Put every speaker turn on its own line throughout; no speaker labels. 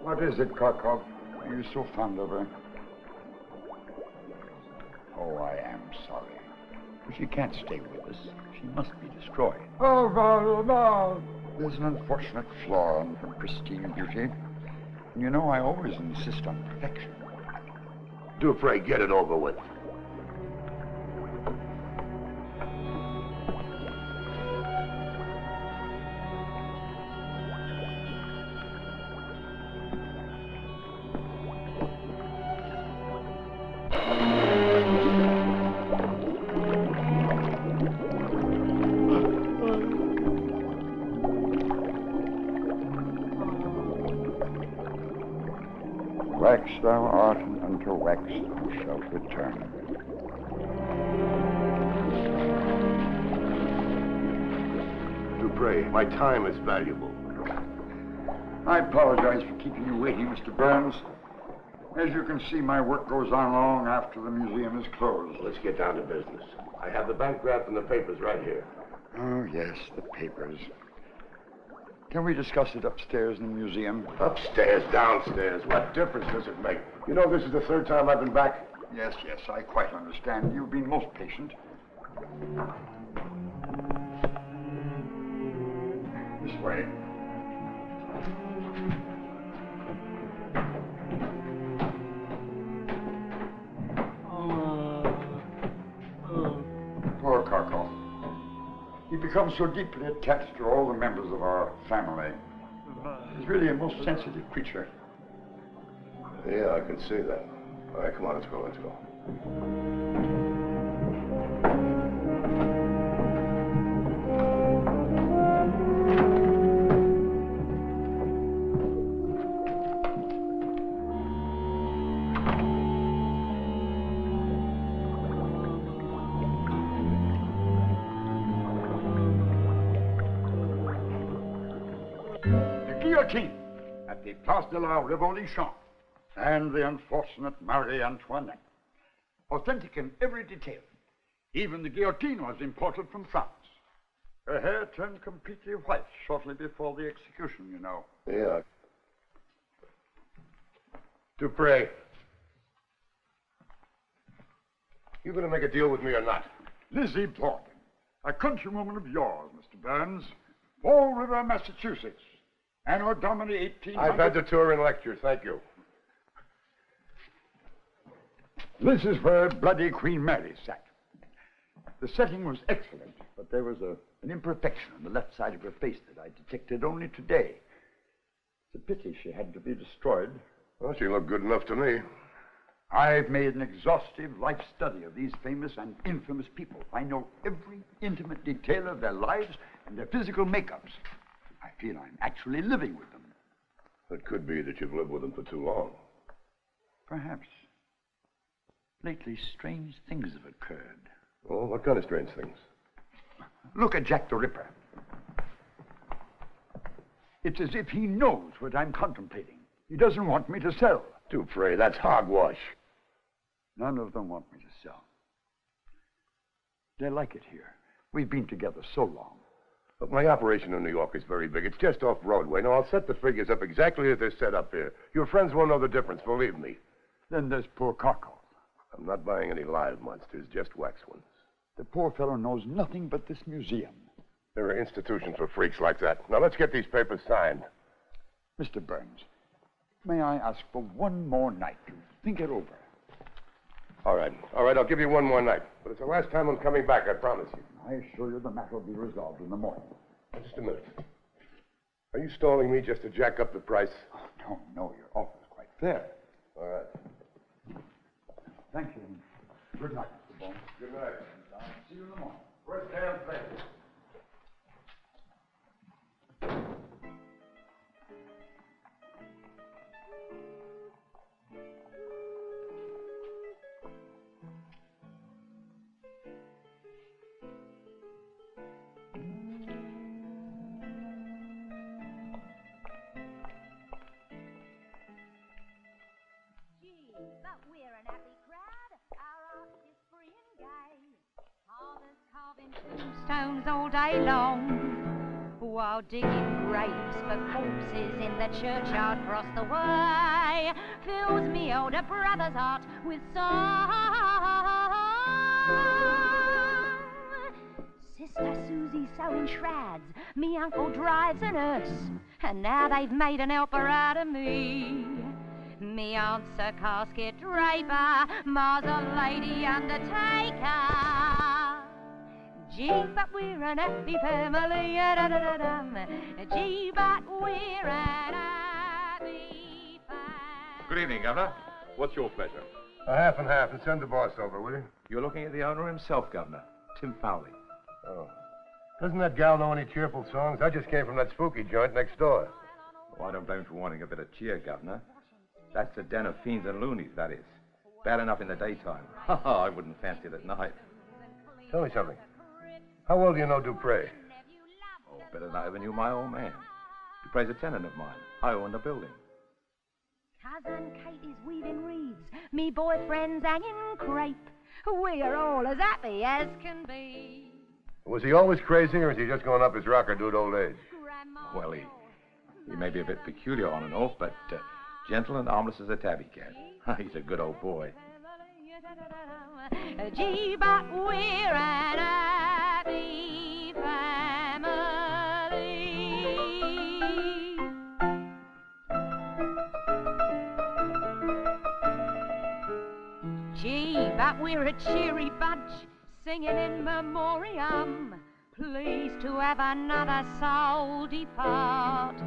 What is it, Karkov? Are you so fond of her? Oh, I am sorry. She can't stay with us. She must be destroyed. Oh, Father, no! There's an unfortunate flaw in her pristine beauty. And you know, I always insist on perfection.
Do pray, get it over with.
Wax thou art, and unto wax thou shalt return.
Do pray, my time is valuable.
I apologize for keeping you waiting, Mr. Burns. As you can see, my work goes on long after the museum is closed.
Let's get down to business. I have the bank draft and the papers right here.
Oh, yes, the papers. Can we discuss it upstairs in the museum?
Upstairs, downstairs, what difference does it make? You know, this is the third time I've been back.
Yes, I quite understand. You've been most patient. This way. Poor Karkov. He becomes so deeply attached to all the members of our family. He's really a most sensitive creature.
Yeah, I can see that. All right, come on, let's go.
guillotine at the Place de la Révolution, and the unfortunate Marie Antoinette. Authentic in every detail. Even the guillotine was imported from France. Her hair turned completely white shortly before the execution, you know.
Yeah. Dupre. You gonna make a deal with me or not?
Lizzie Borden, a countrywoman of yours, Mr. Burns. Fall River, Massachusetts. Anno Domini 1800...
I've had the tour and lecture, thank you.
This is where bloody Queen Mary sat. The setting was excellent, but there was an imperfection on the left side of her face that I detected only today. It's a pity she had to be destroyed.
Well, she looked good enough to me.
I've made an exhaustive life study of these famous and infamous people. I know every intimate detail of their lives and their physical makeups. I feel I'm actually living with them.
It could be that you've lived with them for too long.
Perhaps. Lately, strange things have occurred.
Oh, what kind of strange things?
Look at Jack the Ripper. It's as if he knows what I'm contemplating. He doesn't want me to sell.
Dupre, that's hogwash.
None of them want me to sell. They like it here. We've been together so long.
Look, my operation in New York is very big. It's just off Broadway. Now, I'll set the figures up exactly as they're set up here. Your friends won't know the difference, believe me.
Then there's poor Karkov.
I'm not buying any live monsters, just wax ones.
The poor fellow knows nothing but this museum.
There are institutions for freaks like that. Now, let's get these papers signed.
Mr. Burns, may I ask for one more night to think it over?
All right, I'll give you one more night. But it's the last time I'm coming back, I promise you.
I assure you the matter will be resolved in the morning.
Just a minute. Are you stalling me just to jack up the price?
Oh, no, your offer is quite fair.
All right.
Thank you. Good night, Mr. Bones.
Good night.
I'll see you in the morning. First day of play.
But we're an happy crowd, our art is free and gay. Fathers carving tombstones all day long, while digging graves for corpses in the churchyard across the way. Fills me older brother's heart with song. Sister Susie sewing shrouds, me uncle drives a nurse, and now they've made an helper out of me. Me aunt's a casket draper, ma's a lady undertaker. Gee, but we're an happy family, da-da-da-dum. Gee, but we're an happy family.
Good evening, Governor. What's your pleasure?
A half and half, and send the boss over, will you?
You're looking at the owner himself, Governor, Tim Fowley.
Oh. Doesn't that gal know any cheerful songs? I just came from that spooky joint next door.
Oh, I don't blame you for wanting a bit of cheer, Governor. That's a den of fiends and loonies, that is. Bad enough in the daytime. I wouldn't fancy it at night.
Tell me something. How well do you know Dupre?
Oh, better than I ever knew my old man. Dupre's a tenant of mine. I own the building.
Cousin Katie's weaving reeds, me boyfriend's hanging crepe. We're all as happy as can be.
Was he always crazy, or is he just going up his rocker due to old age?
Well, he may be a bit peculiar on and off, but gentle and harmless as a tabby cat. He's a good old boy.
Gee, but we're an happy family. Gee, but we're a cheery bunch, singing in memoriam. Pleased to have another soul depart,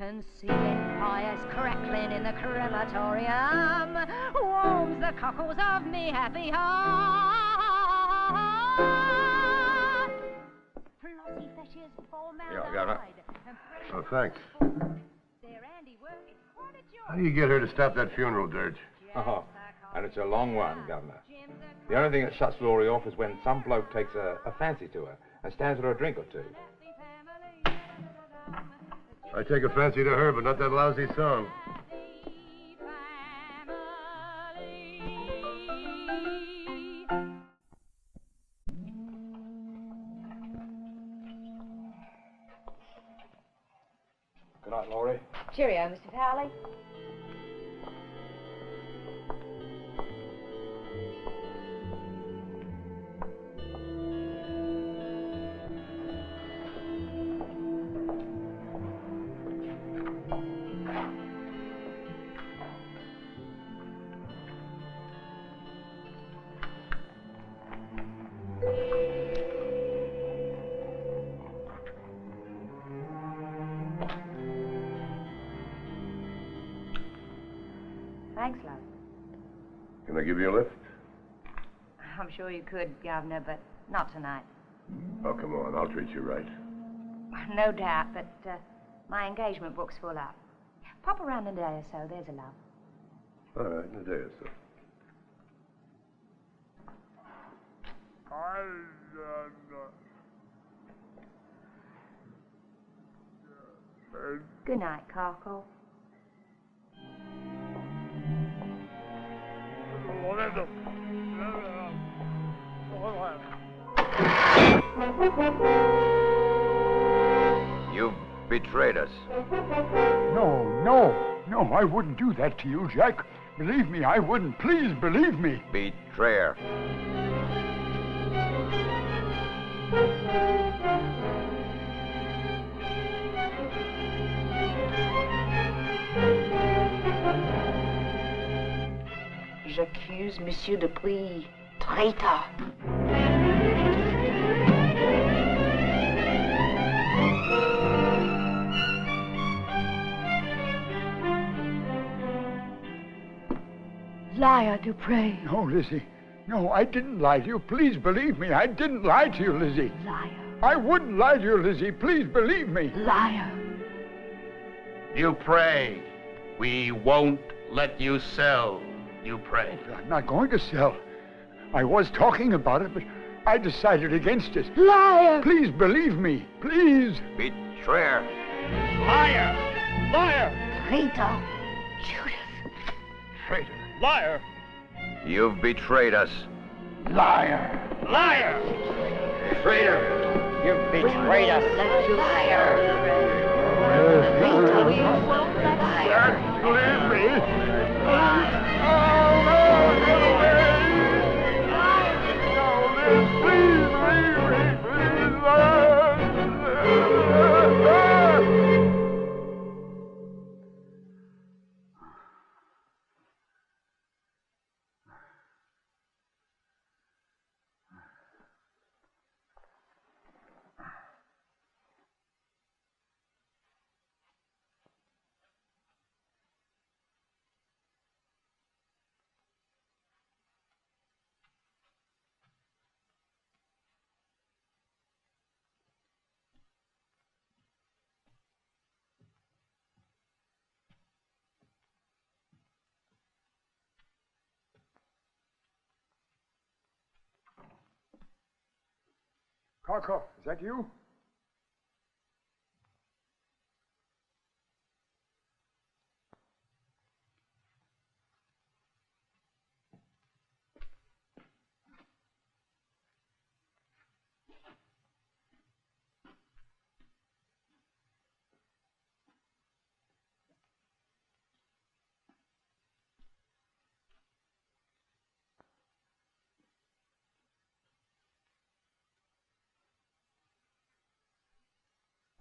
and seeing fires crackling in the crematorium warms the cockles of me happy heart. Flossie Fisher's formaldehyde.
Yeah, Governor.
Oh, thanks.
Their handiwork is quite a joy.
How do you get her to stop that funeral dirge?
Oh, and it's a long one, Governor. The only thing that shuts Laurie off is when some bloke takes a fancy to her and stands for a drink or two.
I take a fancy to her, but not that lousy song.
Good night, Laurie.
Cheerio, Mr. Fowley. Thanks, love.
Can I give you a lift?
I'm sure you could, Governor, but not tonight.
Oh, come on. I'll treat you right.
No doubt, but my engagement book's full up. Pop around in a day or so, there's a love.
All right, in a day or so.
Good night, Carco.
You've betrayed us.
No, I wouldn't do that to you, Jack. Believe me, I wouldn't. Please believe me.
Betrayer.
J'accuse Monsieur de Prix, traitor.
Liar, Dupree.
No, Lizzie. No, I didn't lie to you. Please believe me. I didn't lie to you, Lizzie.
Liar.
I wouldn't lie to you, Lizzie. Please believe me.
Liar.
You pray. We won't let you sell. You pray.
I'm not going to sell. I was talking about it, but I decided against it.
Liar.
Please believe me. Please.
Betrayer.
Liar! Liar!
Traitor.
Judith.
Traitor.
Liar!
You've betrayed us.
Liar.
Liar!
Traitor.
You've betrayed us. Liar.
Traitor.
We won't let liar.
Believe me. Carco, is that you?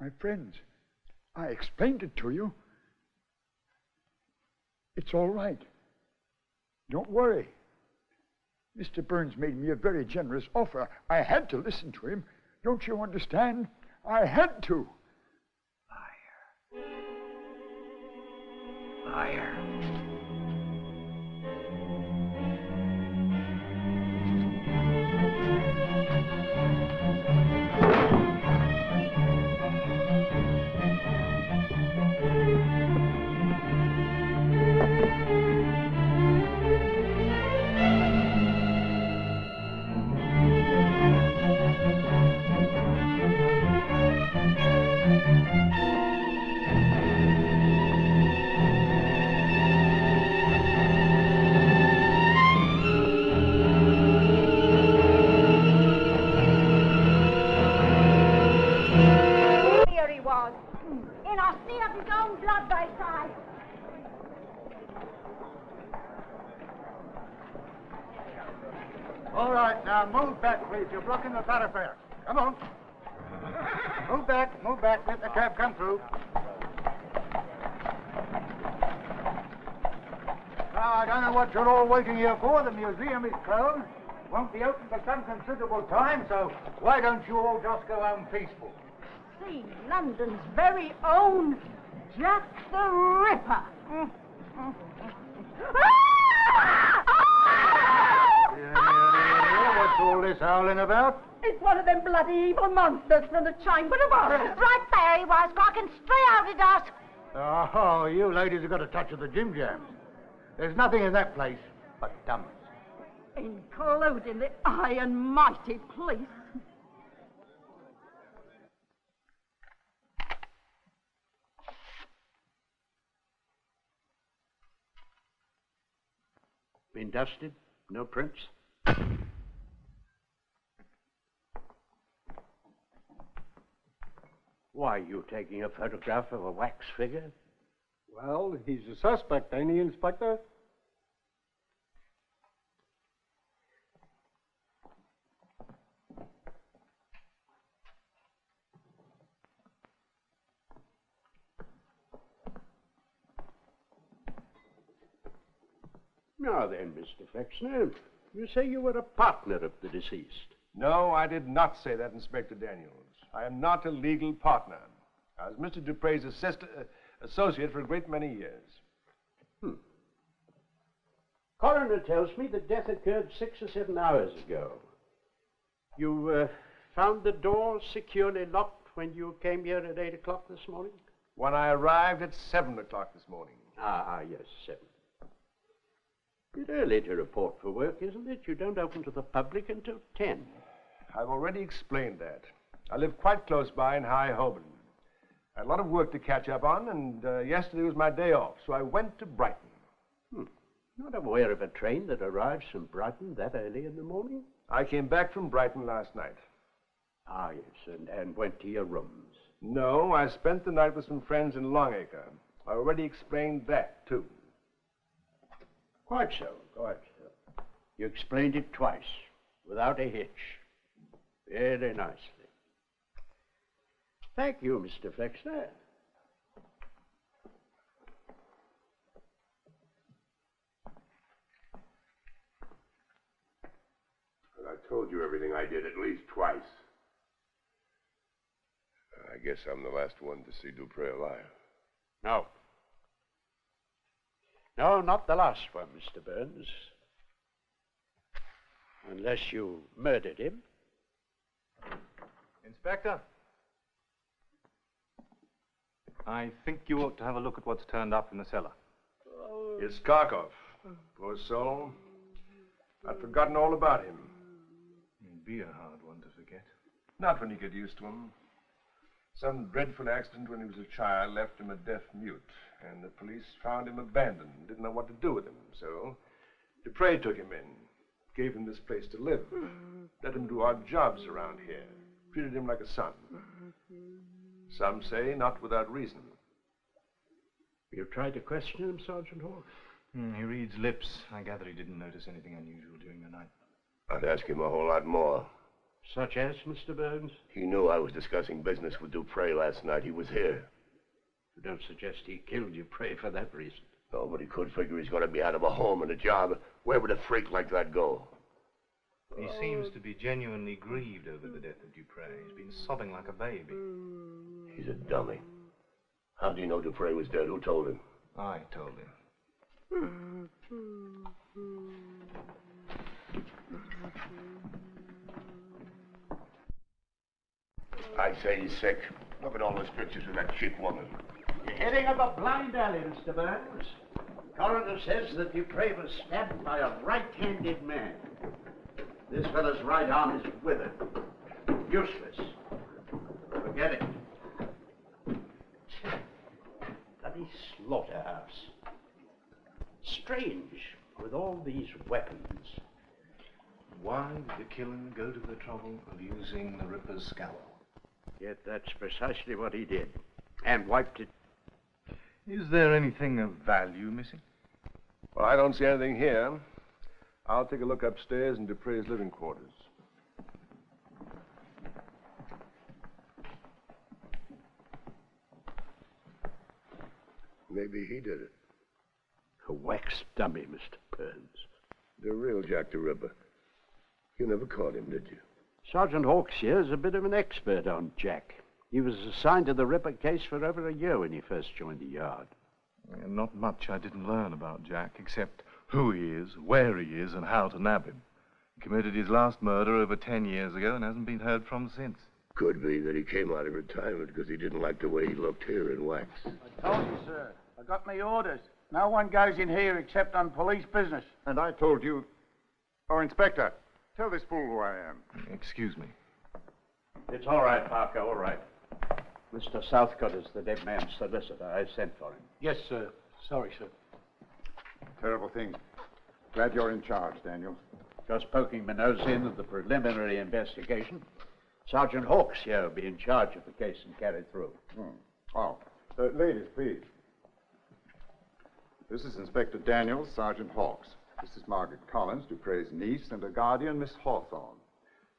My friends, I explained it to you. It's all right. Don't worry. Mr. Burns made me a very generous offer. I had to listen to him. Don't you understand? I had to.
Liar. Liar.
rotten in a sea of his own blood, they say.
All right, now move back, please. You're blocking the thoroughfare. Come on. Move back. Let the cab come through. Now, I don't know what you're all waiting here for. The museum is closed. Won't be open for some considerable time, so why don't you all just go home peaceful?
See, London's very own Jack the Ripper.
What's all this howling about?
It's one of them bloody evil monsters from the Chamber of Horrors. Right there he was, walking straight out at us.
Oh, you ladies have got a touch of the Jim Jams. There's nothing in that place but dummies.
Including the high and mighty police.
Been dusted? No prints? Why, you taking a photograph of a wax figure?
Well, he's a suspect, ain't he, Inspector?
Now then, Mr. Flexner, you say you were a partner of the deceased.
No, I did not say that, Inspector Daniels. I am not a legal partner. I was Mr. Dupre's associate for a great many years.
Coroner tells me the death occurred 6 or 7 hours ago. You found the door securely locked when you came here at 8 o'clock this morning?
When I arrived at 7 o'clock this morning.
Yes, 7. Bit early to report for work, isn't it? You don't open to the public until 10.
I've already explained that. I live quite close by in High Holborn. I had a lot of work to catch up on, and yesterday was my day off, so I went to Brighton.
Not aware of a train that arrives from Brighton that early in the morning?
I came back from Brighton last night.
Yes, and went to your rooms.
No, I spent the night with some friends in Longacre. I already explained that, too.
Quite so. You explained it twice, without a hitch. Very nicely. Thank you, Mr. Flexner.
I told you everything I did at least twice. I guess I'm the last one to see Dupre alive.
No. No, not the last one, Mr. Burns. Unless you murdered him.
Inspector? I think you ought to have a look at what's turned up in the cellar.
It's Karkov. Poor soul. I'd forgotten all about him.
He'd be a hard one to forget.
Not when you get used to him. Some dreadful accident when he was a child left him a deaf mute, and the police found him abandoned, didn't know what to do with him. So Dupre took him in, gave him this place to live, let him do odd jobs around here, treated him like a son. Some say not without reason.
You tried to question him, Sergeant Hall?
He reads lips. I gather he didn't notice anything unusual during the night.
I'd ask him a whole lot more.
Such as, Mr. Burns?
He knew I was discussing business with Dupre last night. He was here.
You don't suggest he killed Dupre for that reason?
No, but he could figure he's going to be out of a home and a job. Where would a freak like that go?
He seems to be genuinely grieved over the death of Dupre. He's been sobbing like a baby.
He's a dummy. How do you know Dupre was dead? Who told him?
I told him.
I say he's sick. Look at all those pictures of that cheap woman.
You're heading up a blind alley, Mr. Burns. Coroner says that Dupre was stabbed by a right-handed man. This fellow's right arm is withered. Useless. Forget it. Bloody slaughterhouse. Strange, with all these weapons.
Why did the killer go to the trouble of using the Ripper's scowl?
Yet that's precisely what he did. And wiped it.
Is there anything of value missing?
Well, I don't see anything here. I'll take a look upstairs in Dupre's living quarters.
Maybe he did it.
A wax dummy, Mr. Burns.
The real Jack the Ripper. You never caught him, did you?
Sergeant Hawks here is a bit of an expert on Jack. He was assigned to the Ripper case for over a year when he first joined the yard.
Not much I didn't learn about Jack, except who he is, where he is, and how to nab him. He committed his last murder over 10 years ago and hasn't been heard from since.
Could be that he came out of retirement because he didn't like the way he looked here in wax.
I told you, sir. I got my orders. No one goes in here except on police business.
And I told you... Oh, Inspector, tell this fool who I am.
Excuse me.
It's all right, Parker, all right. Mr. Southcott is the dead man's solicitor. I sent for him.
Yes, sir. Sorry, sir.
Terrible thing. Glad you're in charge, Daniel.
Just poking my nose in at the preliminary investigation. Sergeant Hawks here will be in charge of the case and carry through.
Oh, ladies, please. This is Inspector Daniels, Sergeant Hawks. This is Margaret Collins, Dupre's niece, and her guardian, Miss Hawthorne.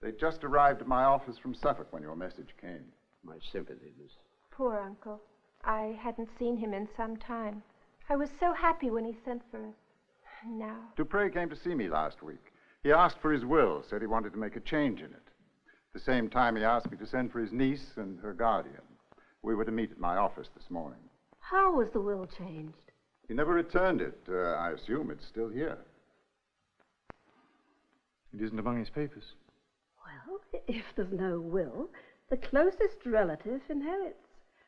They just arrived at my office from Suffolk when your message came.
My sympathy, Miss.
Poor uncle. I hadn't seen him in some time. I was so happy when he sent for us. Now...
Dupre came to see me last week. He asked for his will, said he wanted to make a change in it. At the same time, he asked me to send for his niece and her guardian. We were to meet at my office this morning.
How was the will changed?
He never returned it. I assume it's still here.
It isn't among his papers.
Well, if there's no will, the closest relative inherits.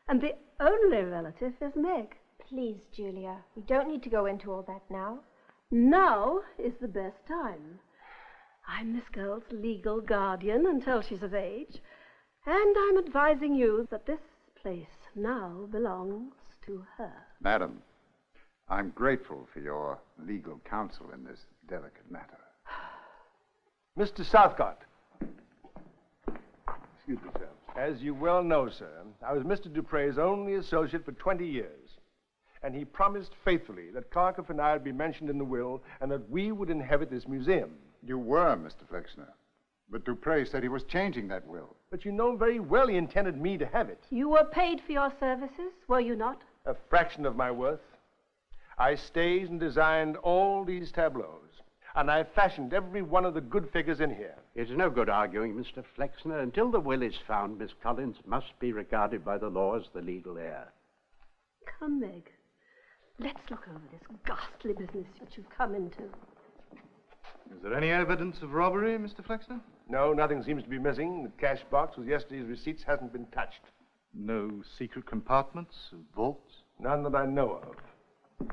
And the only relative is Meg.
Please, Julia, we don't need to go into all that now.
Now is the best time. I'm this girl's legal guardian until she's of age, and I'm advising you that this place now belongs to her.
Madam, I'm grateful for your legal counsel in this delicate matter.
Mr. Southcott. Excuse me, sir. As you well know, sir, I was Mr. Dupre's only associate for 20 years. And he promised faithfully that Clarkoff and I would be mentioned in the will and that we would inherit this museum.
You were, Mr. Flexner. But Dupre said he was changing that will.
But you know very well he intended me to have it.
You were paid for your services, were you not?
A fraction of my worth. I staged and designed all these tableaus. And I fashioned every one of the good figures in here.
It's no good arguing, Mr. Flexner. Until the will is found, Miss Collins must be regarded by the law as the legal heir.
Come, Meg. Let's look over this ghastly business which you've come into.
Is there any evidence of robbery, Mr. Flexner?
No, nothing seems to be missing. The cash box with yesterday's receipts hasn't been touched.
No secret compartments, vaults?
None that I know of.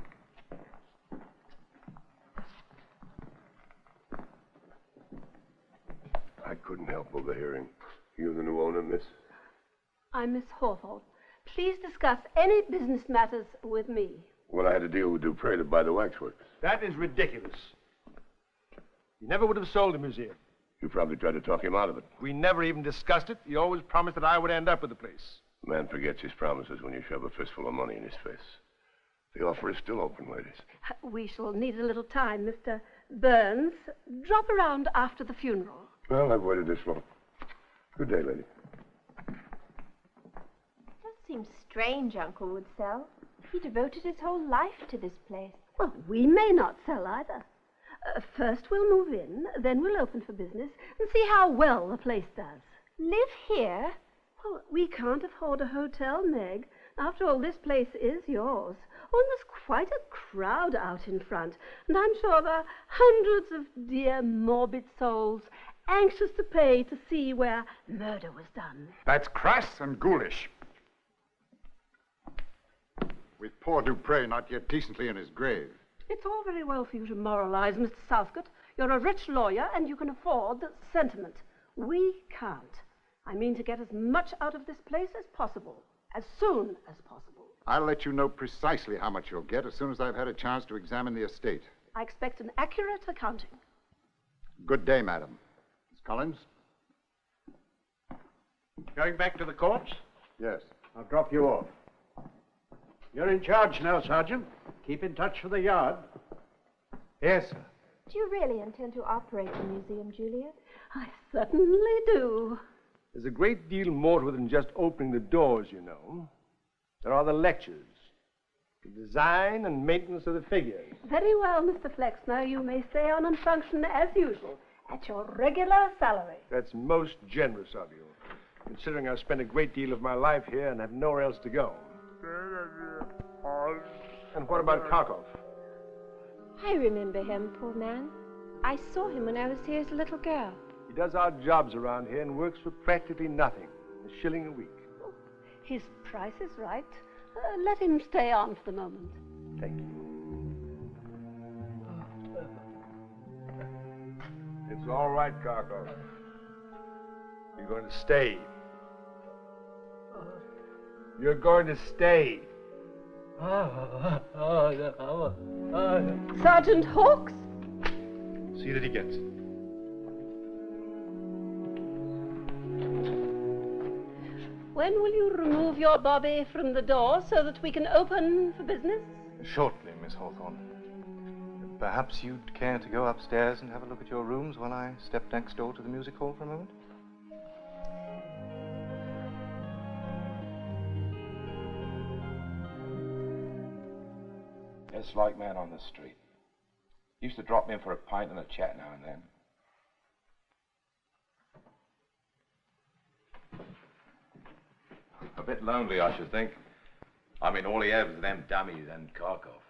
I couldn't help overhearing. You the new owner, miss?
I'm Miss Hawthorne. Please discuss any business matters with me.
Well, I had to deal with Dupre to buy the waxworks.
That is ridiculous. He never would have sold the museum.
You probably tried to talk him out of it.
We never even discussed it. He always promised that I would end up with the place.
A man forgets his promises when you shove a fistful of money in his face. The offer is still open, ladies.
We shall need a little time, Mr. Burns. Drop around after the funeral.
Well, I've waited this long. Good day, lady.
It does seem strange Uncle would sell. He devoted his whole life to this place.
Well, we may not sell either. First we'll move in, then we'll open for business and see how well the place does.
Live here?
Well, we can't afford a hotel, Meg. After all, this place is yours. Oh, and there's quite a crowd out in front, and I'm sure there are hundreds of dear, morbid souls anxious to pay to see where murder was done.
That's crass and ghoulish. With poor Dupre not yet decently in his grave.
It's all very well for you to moralize, Mr. Southcott. You're a rich lawyer, and you can afford sentiment. We can't. I mean to get as much out of this place as possible, as soon as possible.
I'll let you know precisely how much you'll get as soon as I've had a chance to examine the estate.
I expect an accurate accounting.
Good day, madam. Miss Collins?
Going back to the courts?
Yes.
I'll drop you off. You're in charge now, Sergeant. Keep in touch for the yard.
Yes, sir.
Do you really intend to operate the museum, Juliet?
I certainly do.
There's a great deal more to it than just opening the doors, you know. There are the lectures, the design and maintenance of the figures.
Very well, Mr. Flexner. You may stay on and function as usual, at your regular salary.
That's most generous of you, considering I've spent a great deal of my life here and have nowhere else to go. And what about Kharkov?
I remember him, poor man. I saw him when I was here as a little girl.
He does odd jobs around here and works for practically nothing, a shilling a week.
His price is right. Let him stay on for the moment.
Thank you. It's all right, Kharkov. You're going to stay. You're going to stay.
Sergeant Hawkes?
See that he gets it.
When will you remove your bobby from the door so that we can open for business?
Shortly, Miss Hawthorne. Perhaps you'd care to go upstairs and have a look at your rooms while I step next door to the music hall for a moment?
Just like man on the street. Used to drop in for a pint and a chat now and then. A bit lonely, I should think. I mean, all he had was them dummies and Kharkov.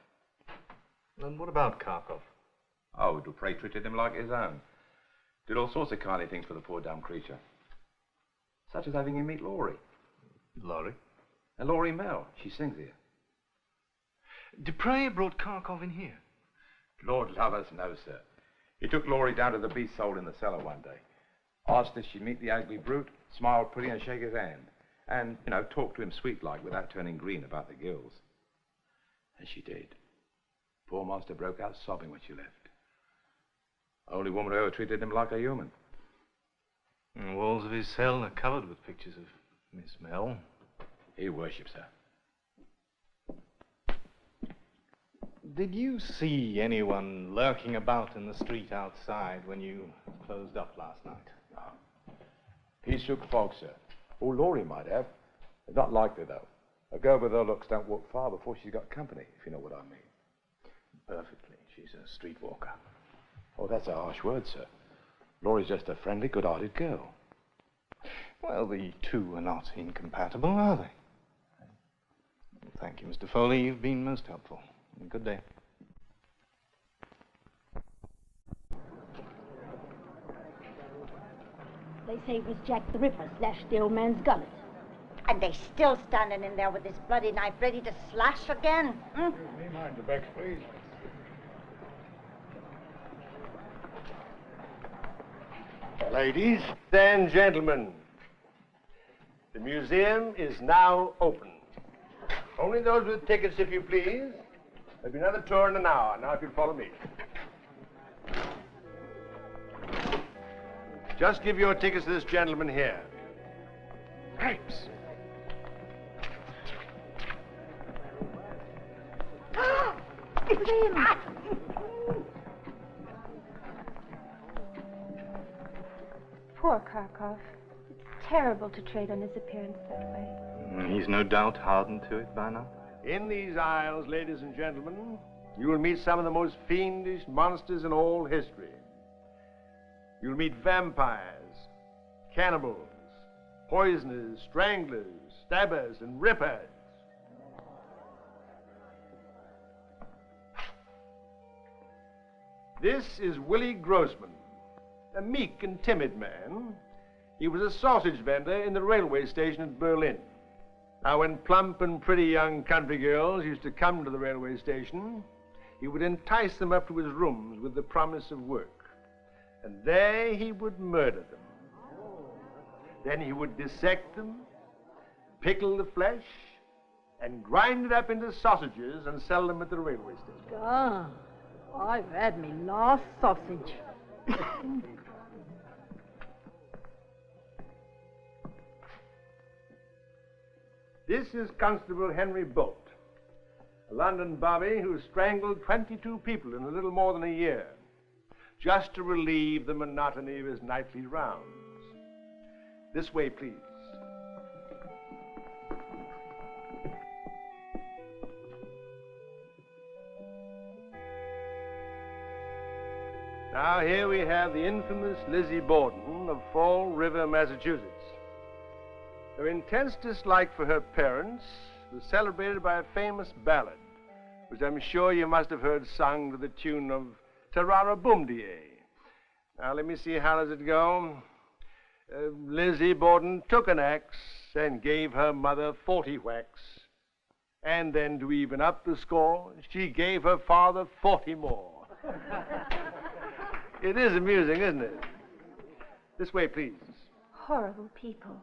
And what about Kharkov?
Oh, Dupre treated him like his own. Did all sorts of kindly things for the poor dumb creature. Such as having him meet Laurie.
Laurie?
And Laurie Mel. She sings here.
Dupre brought Kharkov in here.
Lord love us, no, sir. He took Laurie down to the beast hole in the cellar one day. Asked if she'd meet the ugly brute, smile pretty and shake his hand. And, you know, talk to him sweet-like without turning green about the gills. And she did. Poor master broke out sobbing when she left. Only woman who ever treated him like a human.
The walls of his cell are covered with pictures of Miss Mel.
He worships her.
Did you see anyone lurking about in the street outside when you closed up last night?
No. He shook folks, sir. Oh, Laurie might have. It's not likely, though. A girl with her looks don't walk far before she's got company, if you know what I mean.
Perfectly. She's a streetwalker.
Oh, that's a harsh word, sir. Laurie's just a friendly, good-hearted girl.
Well, the two are not incompatible, are they? Thank you, Mr. Foley. You've been most helpful. Good day.
They say it was Jack the Ripper slashed the old man's gullet. And they still standing in there with this bloody knife ready to slash again.
Me mind the back, please.
Ladies and gentlemen, the museum is now open. Only those with tickets, if you please. There'll be another tour in an hour. Now, if you'll follow me. Just give your tickets to this gentleman here. Grapes.
It's him!
Poor Kharkov. It's terrible to trade on his appearance that way.
He's no doubt hardened to it by now.
In these aisles, ladies and gentlemen, you will meet some of the most fiendish monsters in all history. You'll meet vampires, cannibals, poisoners, stranglers, stabbers, and rippers. This is Willie Grossman, a meek and timid man. He was a sausage vendor in the railway station at Berlin. Now, when plump and pretty young country girls used to come to the railway station, he would entice them up to his rooms with the promise of work. And there he would murder them. Then he would dissect them, pickle the flesh, and grind it up into sausages and sell them at the railway station.
Ah, I've had me last sausage.
This is Constable Henry Bolt, A London bobby who strangled 22 people in a little more than a year, just to relieve the monotony of his nightly rounds. This way, please. Now, here we have the infamous Lizzie Borden of Fall River, Massachusetts. Her intense dislike for her parents was celebrated by a famous ballad, which I'm sure you must have heard sung to the tune of Tarara Boomdier. Now, let me see, how does it go? Lizzie Borden took an axe and gave her mother 40 whacks. And then, to even up the score, she gave her father 40 more. It is amusing, isn't it? This way, please.
Horrible people.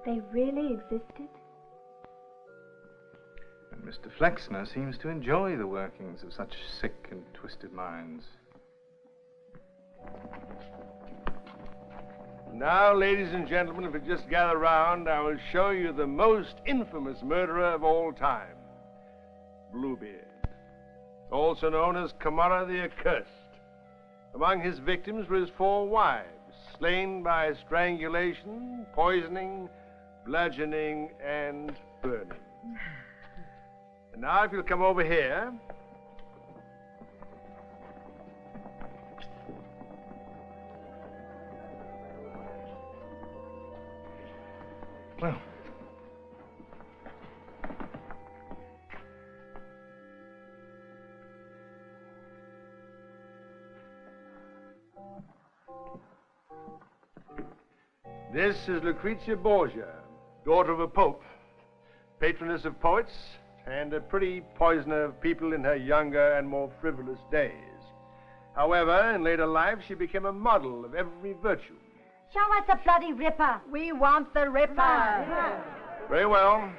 They really existed?
And Mr. Flexner seems to enjoy the workings of such sick and twisted minds.
Now, ladies and gentlemen, if you just gather round, I will show you the most infamous murderer of all time, Bluebeard, also known as Camara the Accursed. Among his victims were his 4 wives, slain by strangulation, poisoning, bludgeoning, and burning. And now, if you'll come over here.
Well,
this is Lucrezia Borgia, daughter of a pope, patroness of poets, and a pretty poisoner of people in her younger and more frivolous days. However, in later life, she became a model of every virtue.
Show us the bloody Ripper. We want the Ripper.
Very well.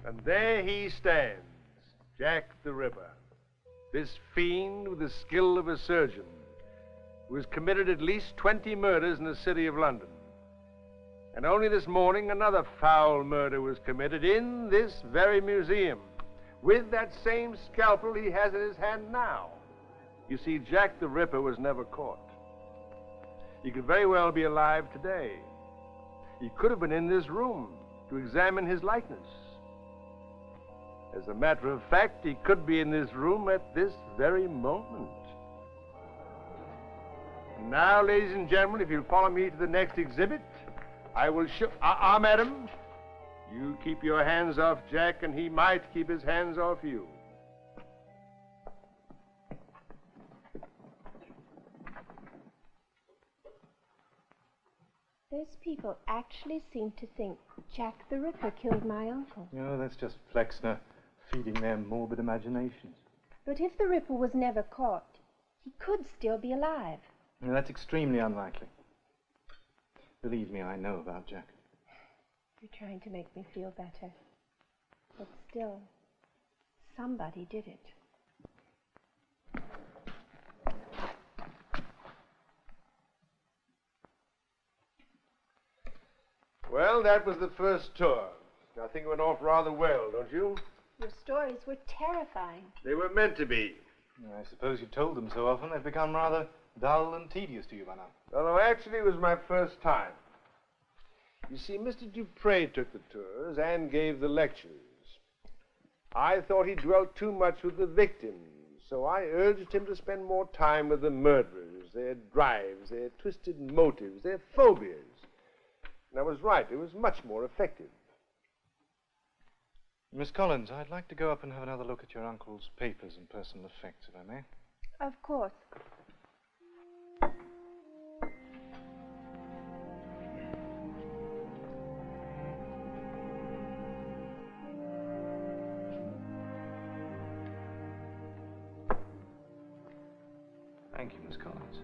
And there he stands, Jack the Ripper, this fiend with the skill of a surgeon, who has committed at least 20 murders in the city of London. And only this morning, another foul murder was committed in this very museum, with that same scalpel he has in his hand now. You see, Jack the Ripper was never caught. He could very well be alive today. He could have been in this room to examine his likeness. As a matter of fact, he could be in this room at this very moment. Now, ladies and gentlemen, if you'll follow me to the next exhibit, I will show... madam. You keep your hands off Jack, and he might keep his hands off you.
Those people actually seem to think Jack the Ripper killed my uncle.
No, that's just Flexner feeding their morbid imaginations.
But if the Ripper was never caught, he could still be alive.
No, that's extremely unlikely. Believe me, I know about Jack.
You're trying to make me feel better. But still, somebody did it.
Well, that was the first tour. I think it went off rather well, don't you?
Your stories were terrifying.
They were meant to be.
I suppose you've told them so often they've become rather dull and tedious to you by now.
No, actually, it was my first time. You see, Mr. Dupre took the tours and gave the lectures. I thought he dwelt too much with the victims, so I urged him to spend more time with the murderers, their drives, their twisted motives, their phobias. And I was right. It was much more effective.
Miss Collins, I'd like to go up and have another look at your uncle's papers and personal effects, if I may.
Of course.
Thank you, Miss Collins.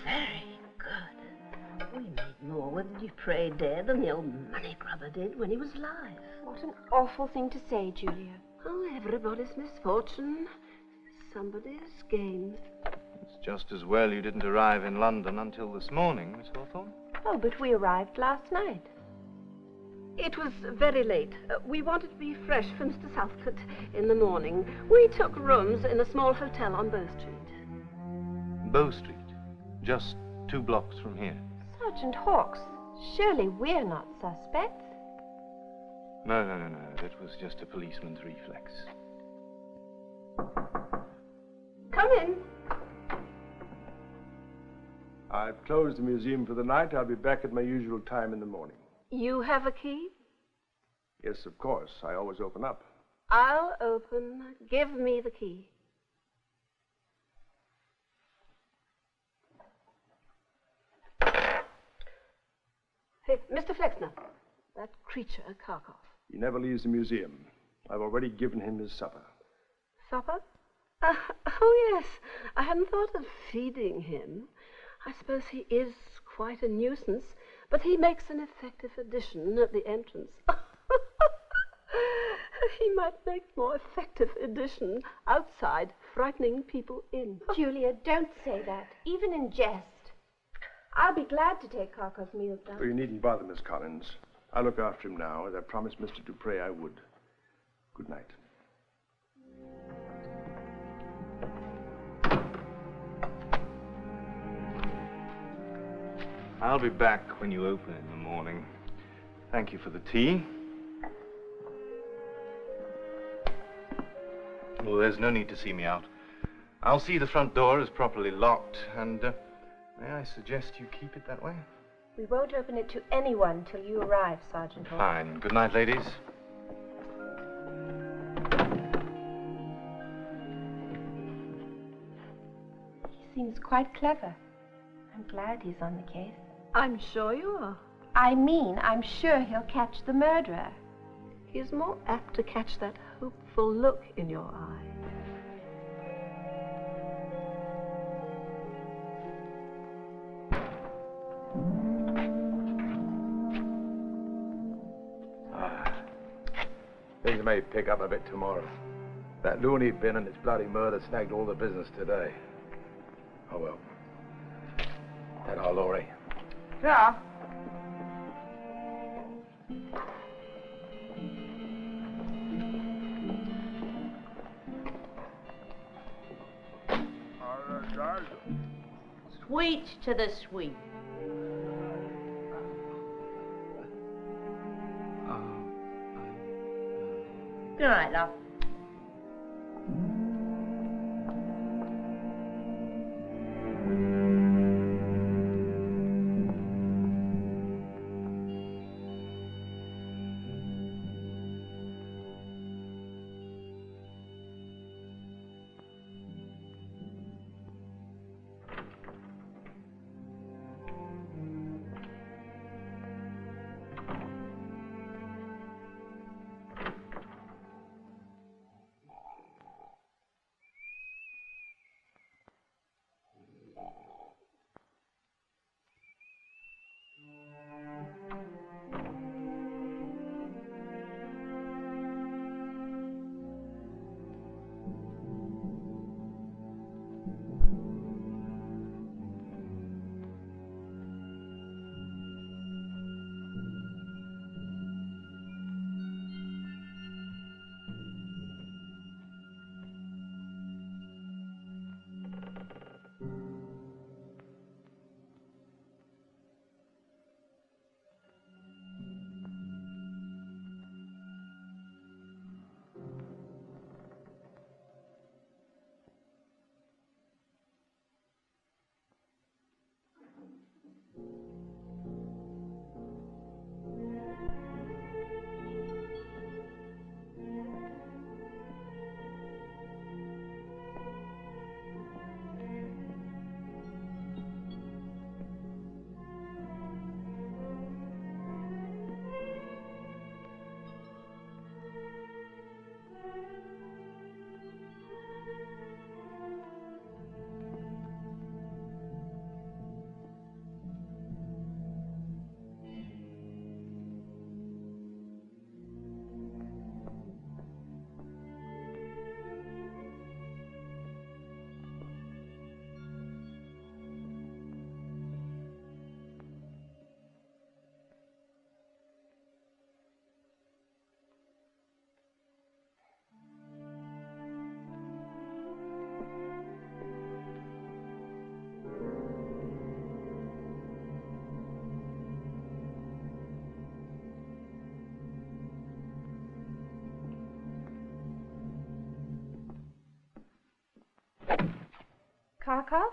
Very good. We made more with Dupre dead than the old money grubber did when he was alive.
What an awful thing to say, Julia.
Oh, everybody's misfortune is somebody's gain.
It's just as well you didn't arrive in London until this morning, Miss Hawthorne.
Oh, but we arrived last night.
It was very late. We wanted to be fresh for Mr. Southcote in the morning. We took rooms in a small hotel on Bow Street.
Bow Street? Just 2 blocks from here.
Sergeant Hawkes, surely we're not suspects.
No. That was just a policeman's reflex.
Come in.
I've closed the museum for the night. I'll be back at my usual time in the morning.
You have a key?
Yes, of course. I always open up.
I'll open. Give me the key. Hey, Mr. Flexner, that creature, Karkov.
He never leaves the museum. I've already given him his supper.
Supper? Oh, yes. I hadn't thought of feeding him. I suppose he is quite a nuisance, but he makes an effective addition at the entrance. He might make more effective addition outside, frightening people in.
Julia, don't say that, even in jest. I'll be glad to take Karkov's meals down.
Oh, you needn't bother, Miss Collins. I'll look after him now, as I promised Mr. Dupre I would. Good night.
I'll be back when you open in the morning. Thank you for the tea. Well, there's no need to see me out. I'll see the front door is properly locked, and may I suggest you keep it that way?
We won't open it to anyone till you arrive, Sergeant Hawkes.
Fine. Good night, ladies.
He seems quite clever. I'm glad he's on the case.
I'm sure you are.
I mean, I'm sure he'll catch the murderer.
He's more apt to catch that hopeful look in your eye.
Things may pick up a bit tomorrow. That loony bin and its bloody murder snagged all the business today. Oh, well. That Laurie.
Yeah.
Sweets to the sweet. Good night, love.
Kharkov?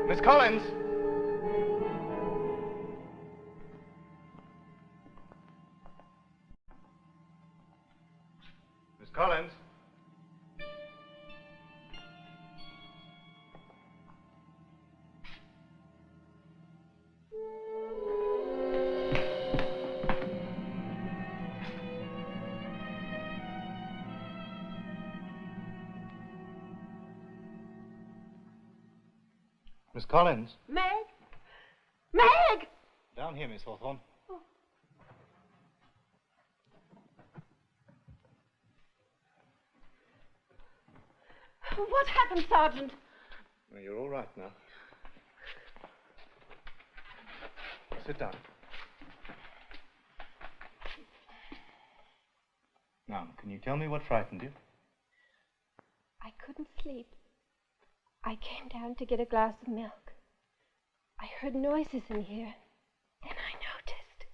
Miss Collins! Miss Collins? Miss Collins?
Meg? Meg!
Down here, Miss Hawthorne.
What happened, Sergeant?
Well, you're all right now. Sit down. Now, can you tell me what frightened you?
I couldn't sleep. I came down to get a glass of milk. I heard noises in here. Then I noticed.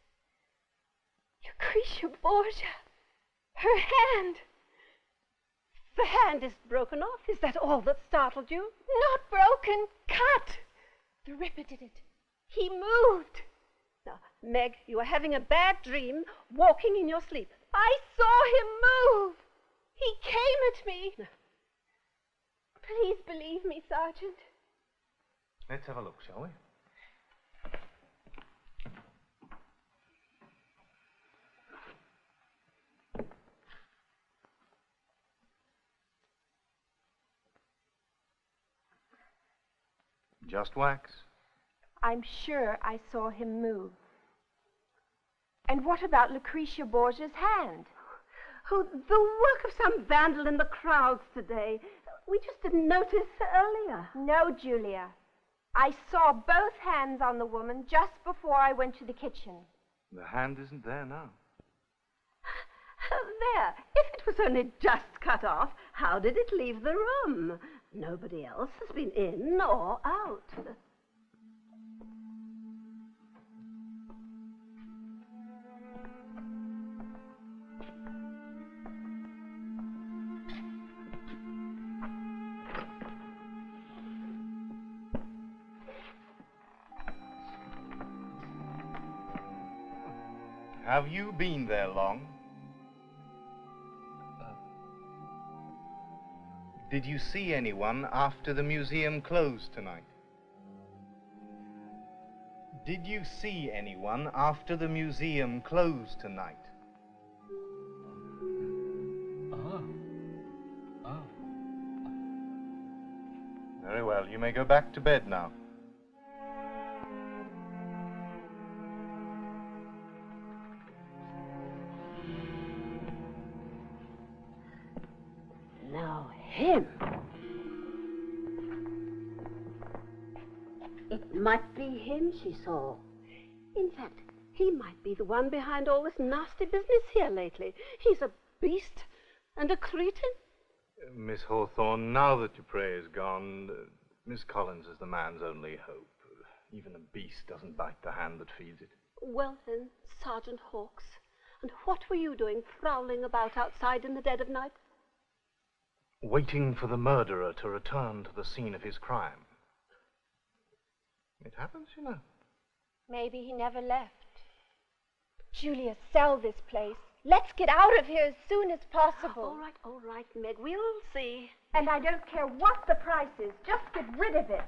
Lucretia Borgia. Her hand.
The hand is broken off. Is that all that startled you?
Not broken. Cut. The Ripper did it. He moved.
Now, Meg, you are having a bad dream walking in your sleep.
I saw him move. He came at me.
No.
Please believe me, Sergeant.
Let's have a look, shall we? Just wax.
I'm sure I saw him move. And what about Lucretia Borgia's hand?
Oh, the work of some vandal in the crowds today. We just didn't notice earlier.
No, Julia. I saw both hands on the woman just before I went to the kitchen.
The hand isn't there now.
There. If it was only just cut off, how did it leave the room? Nobody else has been in or out.
Have you been there long? Did you see anyone after the museum closed tonight? Did you see anyone after the museum closed tonight? Very well, you may go back to bed now.
Now, him. It might be him she saw. In fact, he might be the one behind all this nasty business here lately. He's a beast and a cretin.
Miss Hawthorne, now that Dupre is gone, Miss Collins is the man's only hope. Even a beast doesn't bite the hand that feeds it.
Well then, Sergeant Hawkes, and what were you doing prowling about outside in the dead of night?
Waiting for the murderer to return to the scene of his crime. It happens, you know.
Maybe he never left. Julia, sell this place. Let's get out of here as soon as possible.
All right, Meg, we'll see.
And I don't care what the price is. Just get rid of it.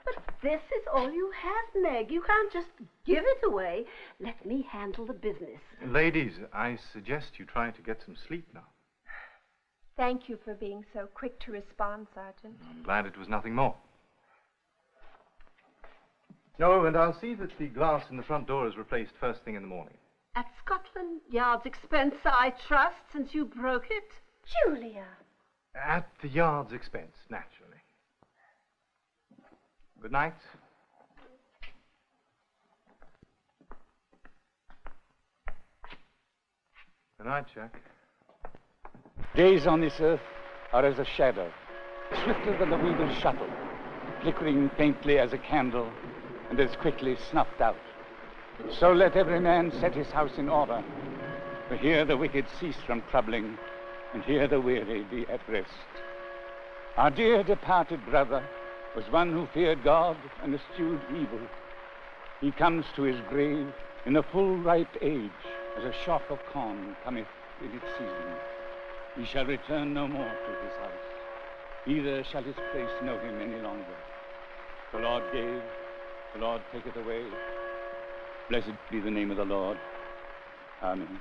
But this is all you have, Meg. You can't just give it away. Let me handle the business.
Ladies, I suggest you try to get some sleep now.
Thank you for being so quick to respond, Sergeant.
I'm glad it was nothing more. No, and I'll see that the glass in the front door is replaced first thing in the morning.
At Scotland Yard's expense, I trust, since you broke it?
Julia!
At the Yard's expense, naturally. Good night. Good night, Jack.
Days on this earth are as a shadow, swifter than the wheel's shuttle, flickering faintly as a candle, and as quickly snuffed out. So let every man set his house in order, for here the wicked cease from troubling, and here the weary be at rest. Our dear departed brother was one who feared God and eschewed evil. He comes to his grave in a full ripe age, as a shock of corn cometh in its season. He shall return no more to his house, neither shall his place know him any longer. The Lord gave, the Lord taketh away. Blessed be the name of the Lord. Amen.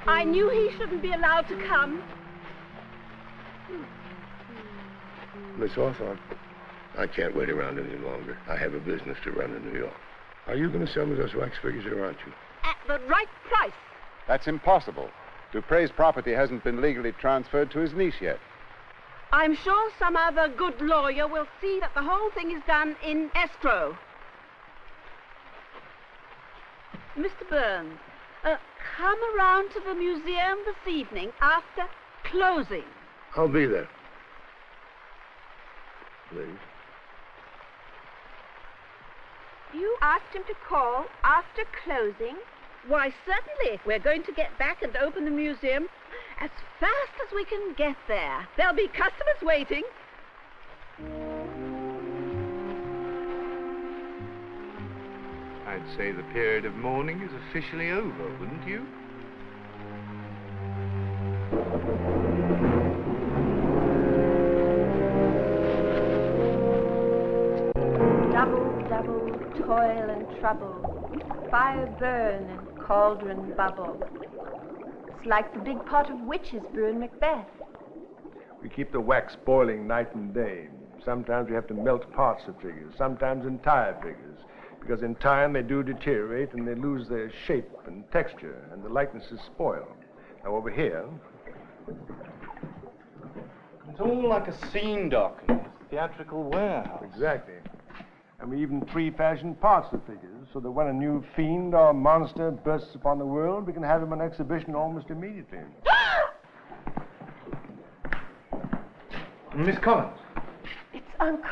I knew he shouldn't be allowed to come.
Miss Hawthorne, I can't wait around any longer. I have a business to run in New York. Are you going to sell me those wax figures or aren't you?
At the right price.
That's impossible. Dupre's property hasn't been legally transferred to his niece yet.
I'm sure some other good lawyer will see that the whole thing is done in escrow. Mr. Burns, come around to the museum this evening after closing.
I'll be there. Please.
You asked him to call after closing? Why, certainly. We're going to get back and open the museum as fast as we can get there. There'll be customers waiting.
I'd say the period of mourning is officially over, wouldn't you?
Double, double, toil and trouble, fire burn and cauldron bubble. It's like the big pot of witches brewing Macbeth.
We keep the wax boiling night and day. Sometimes we have to melt parts of figures, sometimes entire figures, because in time they do deteriorate and they lose their shape and texture, and the likenesses spoil. Now over here...
It's all like a scene, Doc, in a theatrical warehouse.
Exactly. And we even pre-fashion parts of figures, so that when a new fiend or monster bursts upon the world, we can have him on exhibition almost immediately.
Miss Collins.
It's Uncle.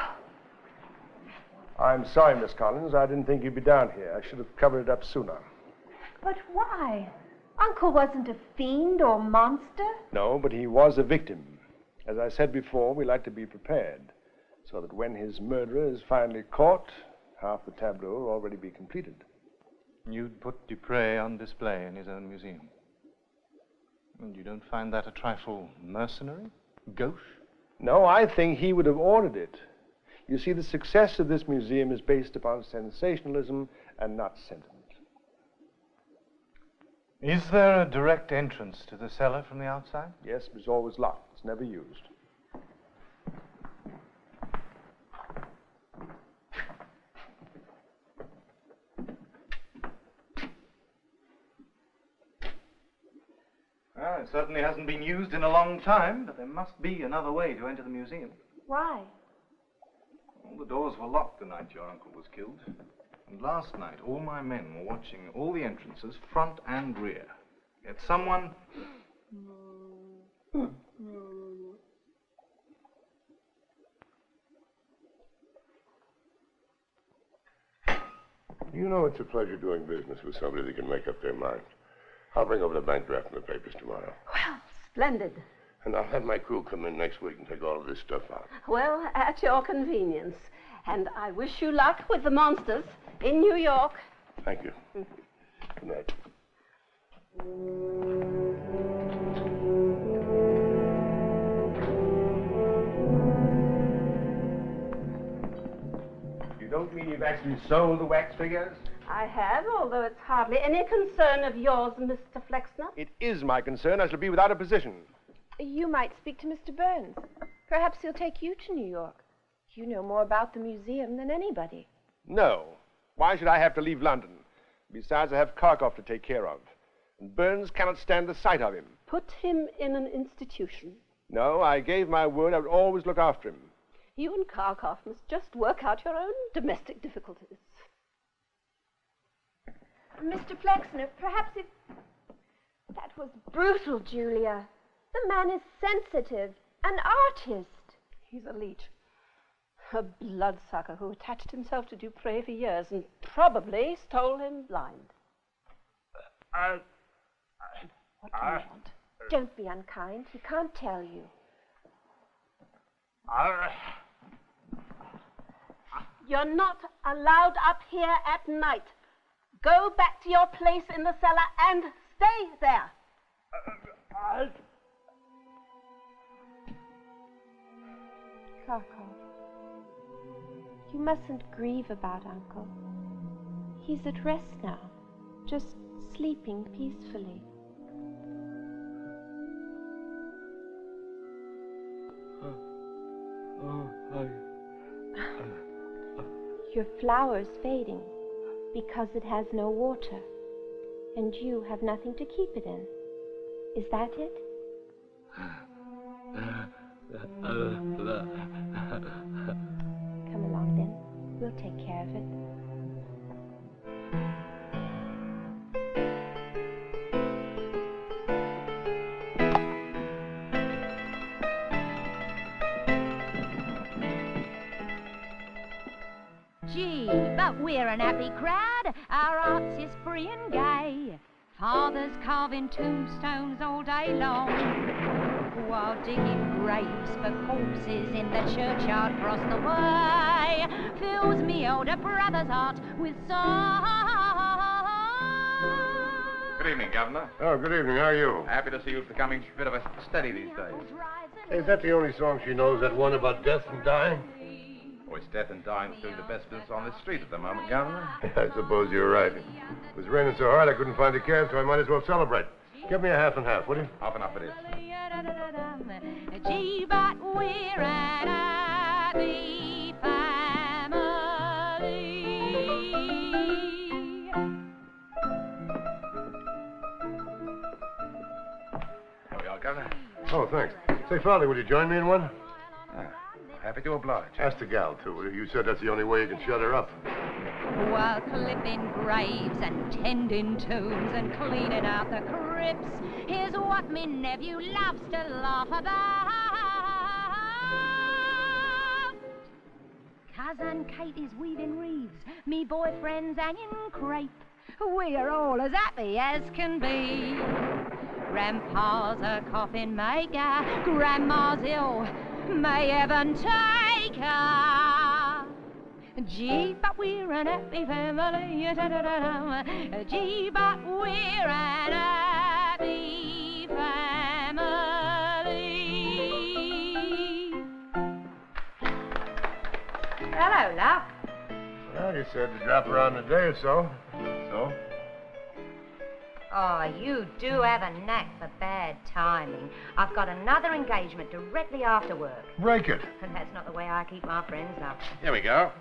I'm sorry, Miss Collins. I didn't think you'd be down here. I should have covered it up sooner.
But why? Uncle wasn't a fiend or monster.
No, but he was a victim. As I said before, we like to be prepared, so that when his murderer is finally caught, half the tableau will already be completed.
You'd put Dupre on display in his own museum. And you don't find that a trifle mercenary? Gauche?
No, I think he would have ordered it. You see, the success of this museum is based upon sensationalism and not sentiment.
Is there a direct entrance to the cellar from the outside?
Yes, but it's always locked. It's never used.
Well, it certainly hasn't been used in a long time, but there must be another way to enter the museum.
Why?
All the doors were locked the night your uncle was killed. And last night, all my men were watching all the entrances, front and rear. Yet someone...
You know it's a pleasure doing business with somebody that can make up their mind. I'll bring over the bank draft and the papers tomorrow.
Well, splendid.
And I'll have my crew come in next week and take all of this stuff out.
Well, at your convenience. And I wish you luck with the monsters in New York.
Thank you. Good night.
You don't mean you've actually sold the wax figures?
I have, although it's hardly any concern of yours, Mr. Flexner.
It is my concern. I shall be without a position.
You might speak to Mr. Burns. Perhaps he'll take you to New York. You know more about the museum than anybody.
No. Why should I have to leave London? Besides, I have Kharkov to take care of. And Burns cannot stand the sight of him.
Put him in an institution.
No, I gave my word I would always look after him.
You and Kharkov must just work out your own domestic difficulties.
Mr. Flexner, perhaps if... That was brutal, Julia. The man is sensitive, an artist.
He's a leech. A bloodsucker who attached himself to Dupré for years and probably stole him blind. What do you want?
Don't be unkind. He can't tell you.
You're not allowed up here at night. Go back to your place in the cellar and stay there.
Kharkov, you mustn't grieve about Uncle. He's at rest now, just sleeping peacefully. Your flower's fading because it has no water, and you have nothing to keep it in. Is that it? Come along then. We'll take care of it.
Gee, but we're an happy crowd. Our arts is free and gay. Fathers carving tombstones all day long, while digging graves for corpses in the churchyard across the way fills me older brother's heart with song.
Good evening, Governor.
Oh, good evening. How are you?
Happy to see you becoming a bit of a steady these days.
Hey, is that the only song she knows, that one about death and dying?
Oh, it's death and dying that's doing the best business on this street at the moment, Governor.
I suppose you're right. It was raining so hard I couldn't find a cab, so I might as well celebrate. Give me a half and half, will you?
Half and half it is.
Gee, but we're an happy family.
Here we are, Governor.
Oh, thanks. Say, Farley, would you join me in one?
Happy to oblige.
Ask the gal, too, will you? You said that's the only way you can shut her up.
While clipping graves and tending tombs and cleaning out the crypts, here's what me nephew loves to laugh about. Cousin Kate is weaving wreaths, me boyfriend's hanging crepe. We're all as happy as can be. Grandpa's a coffin maker, Grandma's ill, may heaven take her. Gee, but we're an happy family. Gee, but we're an happy family.
Hello, love.
Well, you said to drop around in a day or so. So?
Oh, you do have a knack for bad timing. I've got another engagement directly after work.
Break it.
And that's not the way I keep my friends up.
Here we go.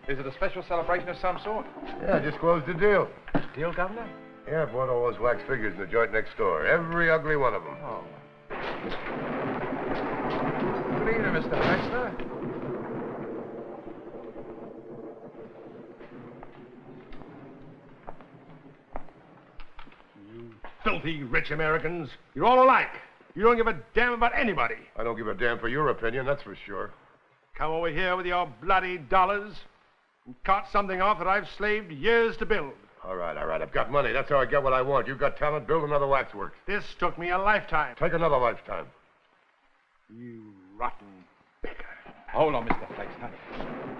Is it a special celebration of some sort?
Yeah, I just closed the deal.
Deal, Governor?
Yeah, I bought all those wax figures in the joint next door. Every ugly one of them.
Oh. Good evening, Mr. Flexner.
Filthy rich Americans. You're all alike. You don't give a damn about anybody.
I don't give a damn for your opinion, that's for sure.
Come over here with your bloody dollars and cart something off that I've slaved years to build.
All right. I've got money. That's how I get what I want. You've got talent. Build another waxworks.
This took me a lifetime.
Take another lifetime.
You rotten beggar.
Hold on, Mr. Flexner.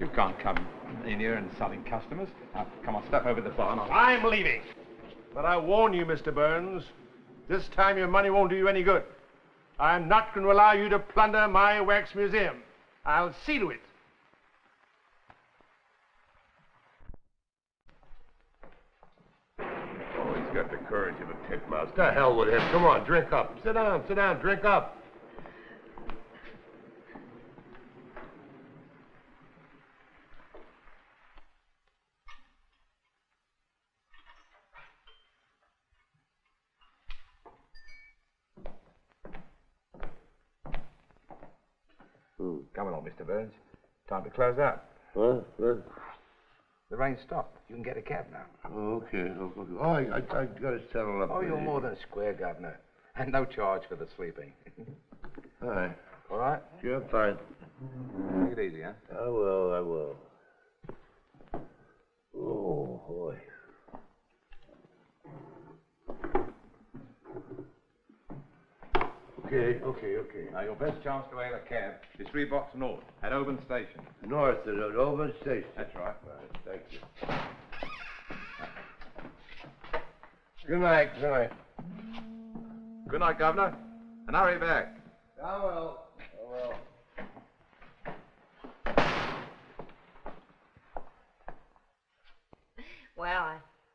You can't come in here and insulting customers. Now, come on, step over the bar and
I'm leaving. But I warn you, Mr. Burns, this time your money won't do you any good. I'm not going to allow you to plunder my wax museum. I'll see to it.
Oh, he's got the courage of a titmouse. To hell with him. Come on, drink up. Sit down, drink up.
Come along, Mr. Burns. Time to close out.
What?
The rain stopped. You can get a cab now.
Okay. Oh, I got to settle up.
Oh, you're more than square, Governor. And no charge for the sleeping.
All right.
All right?
Yeah, fine.
Take it easy, huh?
I will. Oh, boy. Okay.
Now, your best chance to hail a cab is 3 blocks north at Oban Station.
North at Oban Station.
That's right.
Thank you. Good night.
Good night, Governor. And hurry back.
I will.
Well,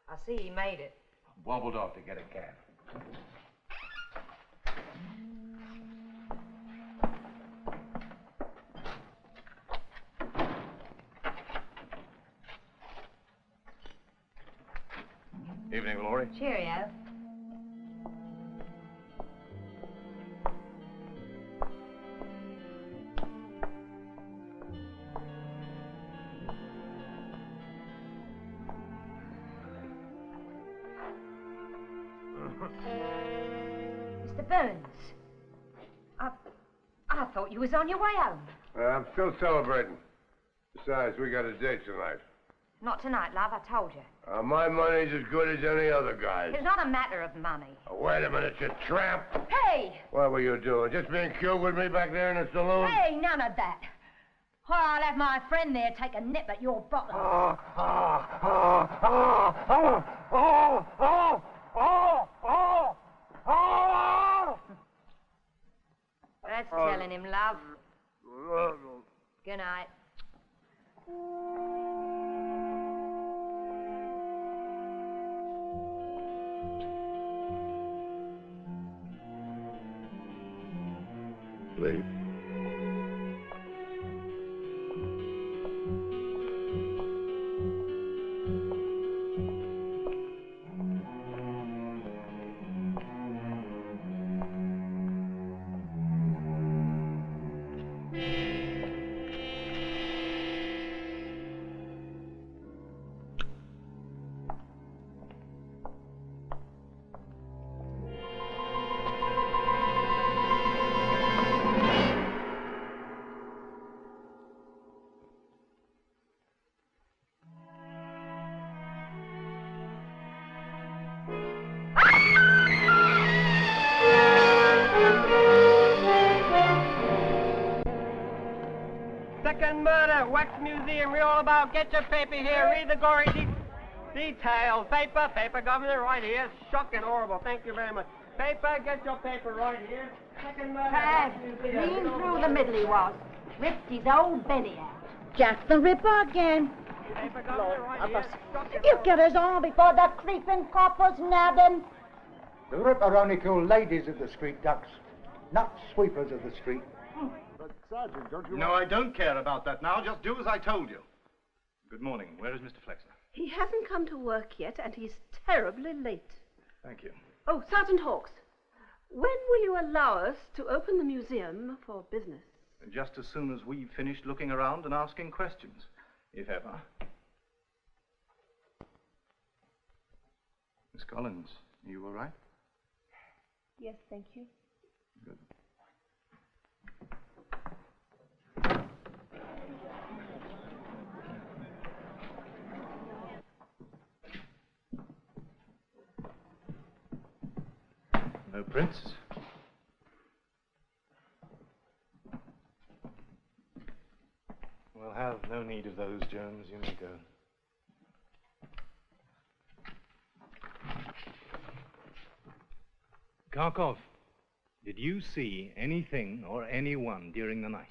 I see he made it.
Wobbled off to get a cab. Evening, Laurie.
Cheerio.
Mr. Burns, I thought you was on your way home.
I'm still celebrating. Besides, we got a date tonight.
Not tonight, love, I told you.
My money's as good as any other guy's.
It's not a matter of money.
Wait a minute, you tramp.
Hey!
What were you doing? Just being cute with me back there in the saloon?
Hey, none of that. Or I'll have my friend there take a nip at your bottle. That's telling him, love. Good night.
Sleep.
Second murder, wax museum, read all about. Get your paper here, read the gory details. Paper, Governor, right here. Shocking, horrible. Thank you very much. Paper, get your paper right here. Second murder,
Tad,
wax museum.
clean through the middle he was. Ripped his old belly out. Jack the Ripper again.
Paper, Governor, right here. Shocking,
You get us all before the creeping coppers nab him.
The Ripper only killed ladies of the street, ducks, not sweepers of the street.
But, Sergeant, don't you...
No, I don't care about that now. Just do as I told you. Good morning. Where is Mr. Flexner?
He hasn't come to work yet, and he's terribly late.
Thank you.
Oh, Sergeant Hawkes, when will you allow us to open the museum for business?
Just as soon as we've finished looking around and asking questions, if ever. Miss Collins, are you all right?
Yes, thank you.
Good.
No prints. We'll have no need of those, Jones. You may go. Kharkov, did you see anything or anyone during the night?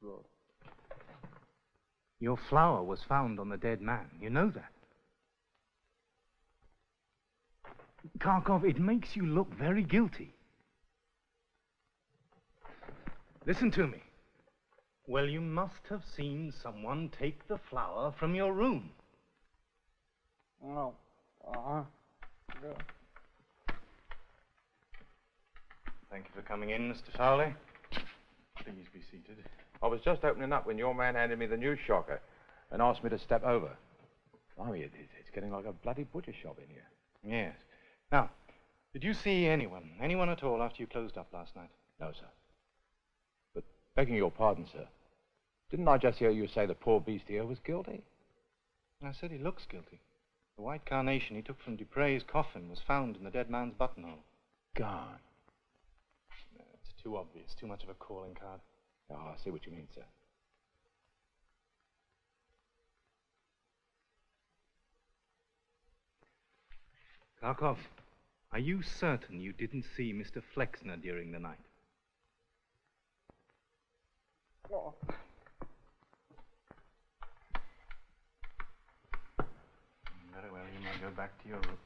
Good.
Your flower was found on the dead man. You know that. Kharkov, it makes you look very guilty. Listen to me. Well, you must have seen someone take the flower from your room.
No. Yeah.
Thank you for coming in, Mr. Fowley. Please be seated.
I was just opening up when your man handed me the news shocker and asked me to step over. I mean, it's getting like a bloody butcher shop in here.
Yes. Now, did you see anyone at all after you closed up last night?
No, sir. But begging your pardon, sir, didn't I just hear you say the poor beast here was guilty?
I said he looks guilty. The white carnation he took from Dupre's coffin was found in the dead man's buttonhole.
Gone.
No, it's too obvious, too much of a calling card.
Oh, I see what you mean, sir.
Kharkov, are you certain you didn't see Mr. Flexner during the night?
Oh.
Very well, you may go back to your room.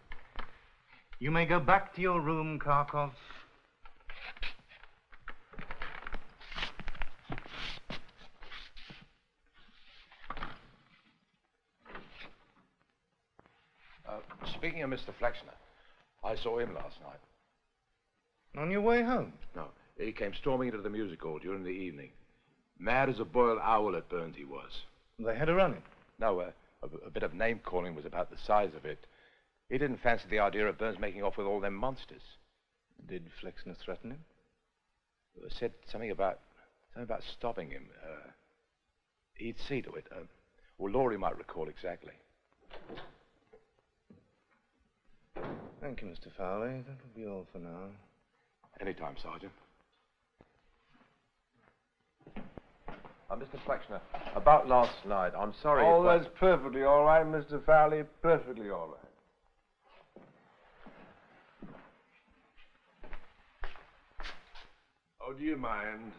You may go back to your room, Kharkov.
Speaking of Mr. Flexner, I saw him last night.
On your way home?
No, he came storming into the music hall during the evening. Mad as a boiled owl at Burns he was.
They had a run-in?
No, a bit of name-calling was about the size of it. He didn't fancy the idea of Burns making off with all them monsters.
Did Flexner threaten him?
Said something about stopping him. He'd see to it. Well, Laurie might recall exactly.
Thank you, Mr. Fowley. That'll be all for now.
Anytime, Sergeant. Mr. Flexner, about last night, I'm sorry.
Oh, that's perfectly all right, Mr. Fowley. Perfectly all right. Oh, do you mind?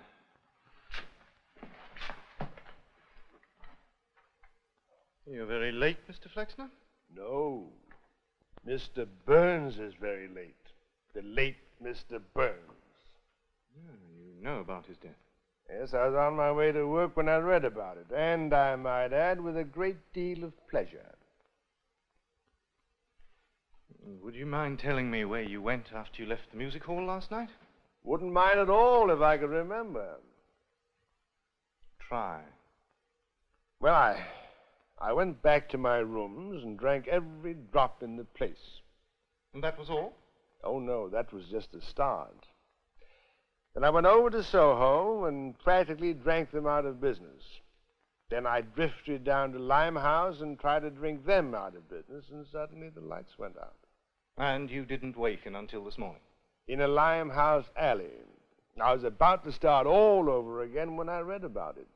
You're very late, Mr. Flexner?
No. Mr. Burns is very late. The late Mr. Burns.
You know about his death.
Yes, I was on my way to work when I read about it, and I might add, with a great deal of pleasure.
Would you mind telling me where you went after you left the music hall last night?
Wouldn't mind at all if I could remember.
Try.
Well, I went back to my rooms and drank every drop in the place.
And that was all?
Oh, no, that was just the start. Then I went over to Soho and practically drank them out of business. Then I drifted down to Limehouse and tried to drink them out of business, and suddenly the lights went out.
And you didn't waken until this morning?
In a Limehouse alley. I was about to start all over again when I read about it.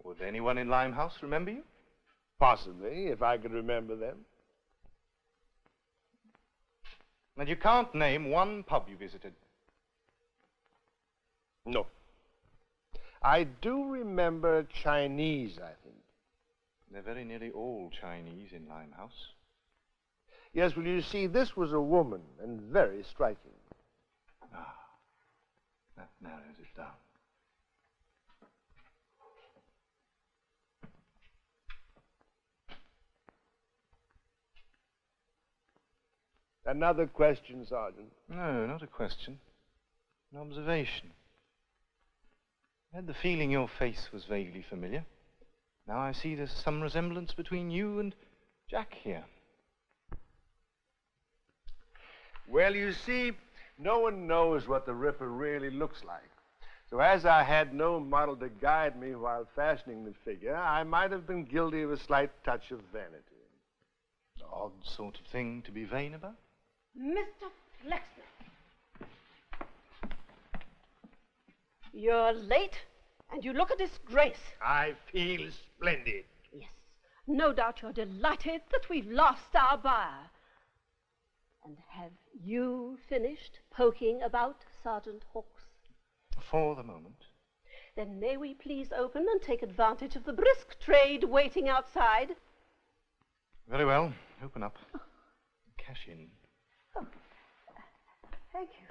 Would anyone in Limehouse remember you?
Possibly, if I could remember them.
And you can't name one pub you visited?
No. I do remember Chinese, I think.
They're very nearly all Chinese in Limehouse.
Yes, well, you see, this was a woman, and very striking.
Ah, that narrows it down.
Another question, Sergeant.
No, not a question. An observation. I had the feeling your face was vaguely familiar. Now I see there's some resemblance between you and Jack here.
Well, you see, no one knows what the Ripper really looks like. So as I had no model to guide me while fashioning the figure, I might have been guilty of a slight touch of vanity.
Odd sort of thing to be vain about.
Mr. Flexner. You're late, and you look a disgrace.
I feel splendid.
Yes, no doubt you're delighted that we've lost our buyer. And have you finished poking about Sergeant Hawks?
For the moment.
Then may we please open and take advantage of the brisk trade waiting outside?
Very well. Open up. Cash in.
Oh, thank you.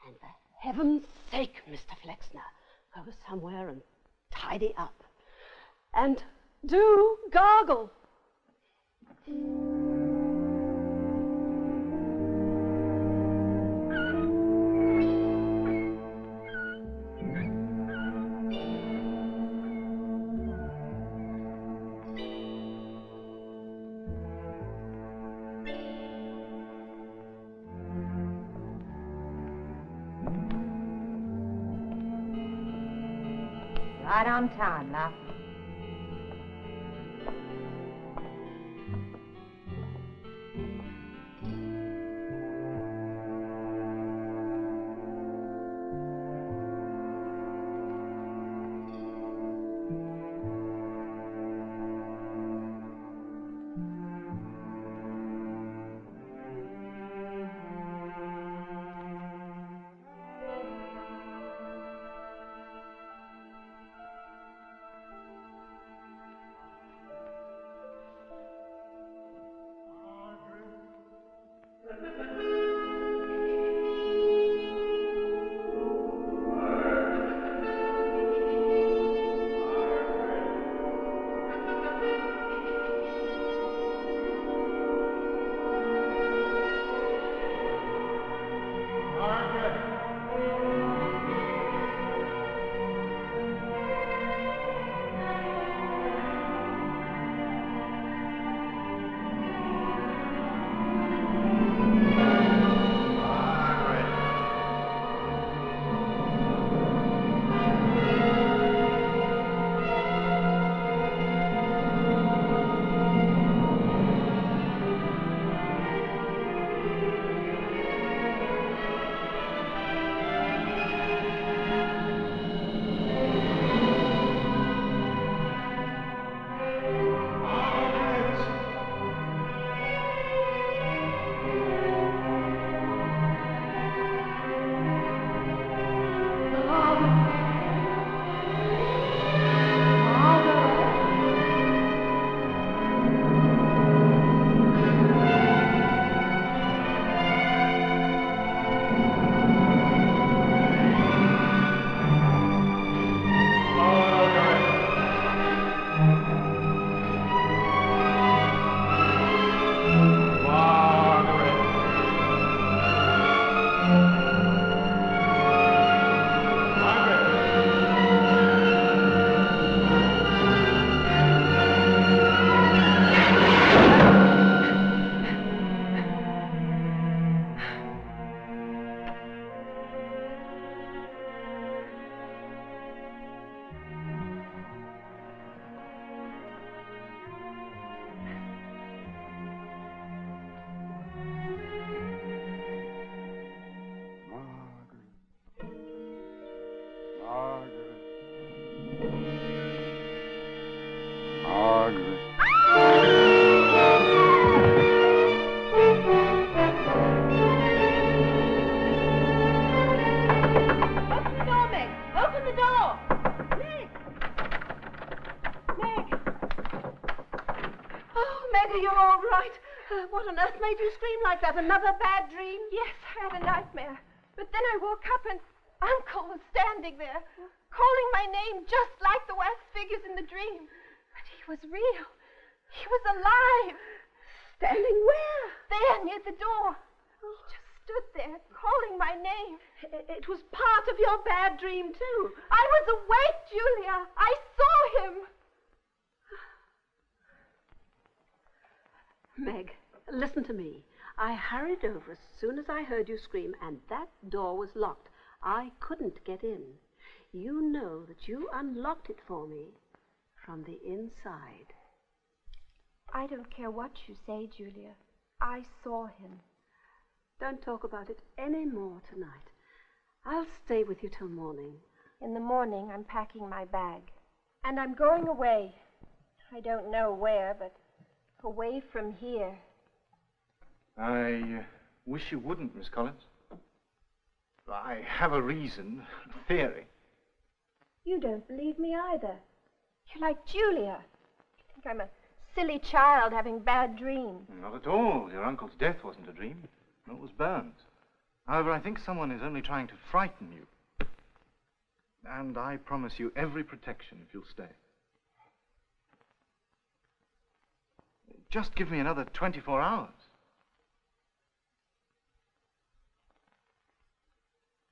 And for heaven's sake, Mr. Flexner, go somewhere and tidy up. And do gargle.
Right on time, love.
What on earth made you scream like that? Another bad dream?
Yes, I had a nightmare. But then I woke up and Uncle was standing there, calling my name just like the wax figures in the dream. But he was real. He was alive.
Standing where?
There, near the door. He just stood there, calling my name.
It was part of your bad dream, too.
I was awake, Julia. I saw him.
Meg, listen to me. I hurried over as soon as I heard you scream, and that door was locked. I couldn't get in. You know that you unlocked it for me from the inside.
I don't care what you say, Julia. I saw him.
Don't talk about it any more tonight. I'll stay with you till morning.
In the morning, I'm packing my bag. And I'm going away. I don't know where, but away from here.
I wish you wouldn't, Miss Collins. I have a reason, a theory.
You don't believe me either. You're like Julia. You think I'm a silly child having bad dreams.
Not at all. Your uncle's death wasn't a dream. No, it was Burns. However, I think someone is only trying to frighten you. And I promise you every protection if you'll stay. Just give me another 24 hours.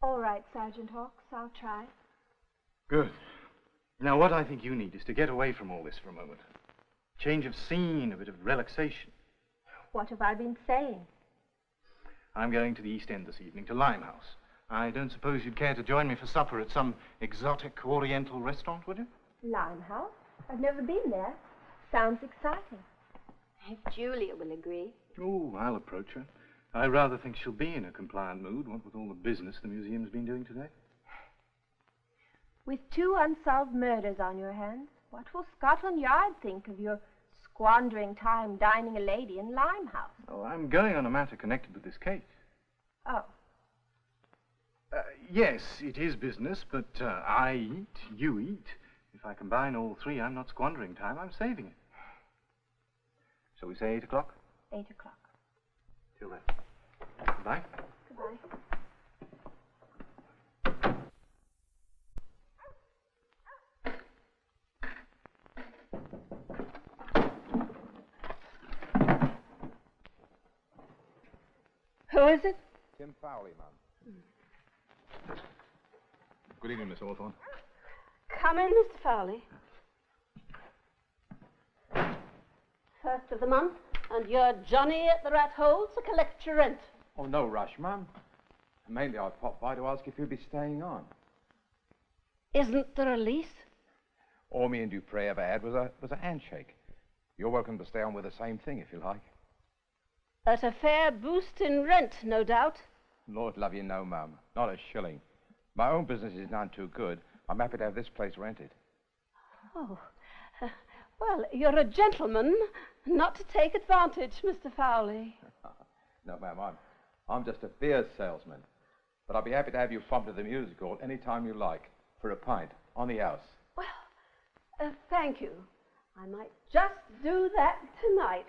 All right, Sergeant Hawkes, I'll try.
Good. Now, what I think you need is to get away from all this for a moment. Change of scene, a bit of relaxation.
What have I been saying?
I'm going to the East End this evening, to Limehouse. I don't suppose you'd care to join me for supper at some exotic Oriental restaurant, would you?
Limehouse? I've never been there. Sounds exciting. If Julia will agree.
Oh, I'll approach her. I rather think she'll be in a compliant mood, what with all the business the museum's been doing today.
With 2 unsolved murders on your hands, what will Scotland Yard think of your squandering time dining a lady in Limehouse?
Oh, I'm going on a matter connected with this case.
Oh.
Yes, it is business, but I eat, you eat. If I combine all 3, I'm not squandering time, I'm saving it. Shall we say 8 o'clock?
8 o'clock.
Till then. Goodbye.
Goodbye. Who is it?
Tim Fowley, Mum. Good evening, Miss Hawthorne.
Come in, Mr. Fowley. First of the month, and you're Johnny at the Rat Hole to collect your rent.
Oh, no rush, Mum. Mainly I popped by to ask if you'd be staying on.
Isn't there a lease?
All me and Dupre ever had was a handshake. You're welcome to stay on with the same thing if you like.
At a fair boost in rent, no doubt.
Lord love you, no, Mum. Not a shilling. My own business is none too good. I'm happy to have this place rented.
Oh, well, you're a gentleman not to take advantage, Mr. Fowley.
No, ma'am, I'm just a beer salesman. But I'll be happy to have you from to the music hall any time you like, for a pint, on the house.
Well, thank you. I might just do that tonight.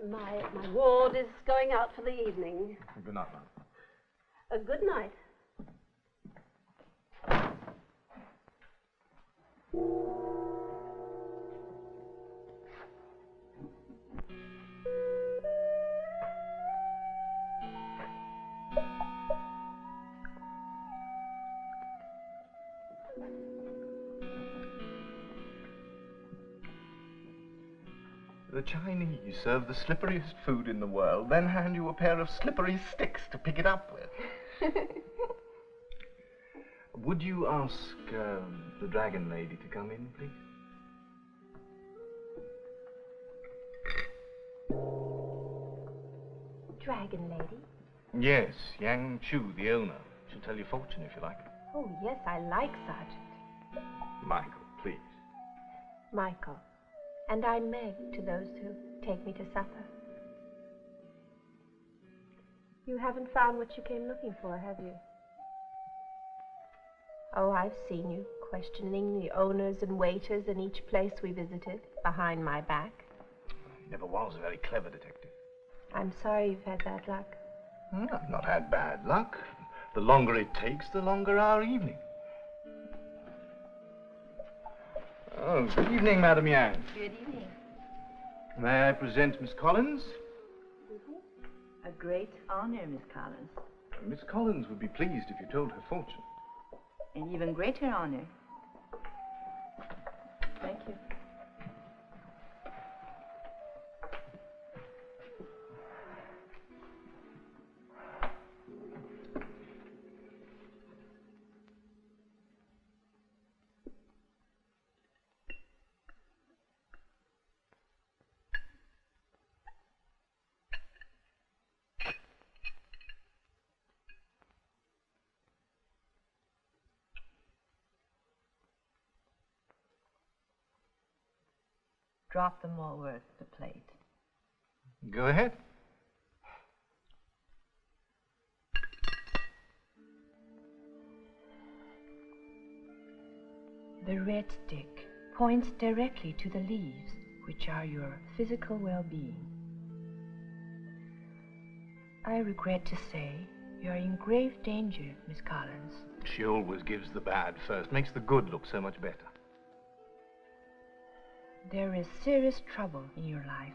My ward is going out for the evening.
Good night, ma'am.
Good night.
The Chinese serve the slipperiest food in the world, then hand you a pair of slippery sticks to pick it up with. Would you ask the Dragon Lady to come in, please?
Dragon Lady?
Yes, Yang Chu, the owner. She'll tell your fortune if you like.
Oh, yes, I like Sergeant.
Michael, please.
Michael. And I'm Meg to those who take me to supper. You haven't found what you came looking for, have you? Oh, I've seen you questioning the owners and waiters in each place we visited, behind my back.
He never was a very clever detective.
I'm sorry you've had bad luck.
I've not had bad luck. The longer it takes, the longer our evening. Oh, good evening, Madam Yang.
Good evening.
May I present Miss Collins?
A great honor, Miss Collins.
Miss Collins would be pleased if you told her fortune.
An even greater honor. Thank you. drop them all worth the plate.
Go ahead.
The red stick points directly to the leaves, which are your physical well-being. I regret to say you are in grave danger, Miss Collins.
She always gives the bad first, makes the good look so much better.
There is serious trouble in your life.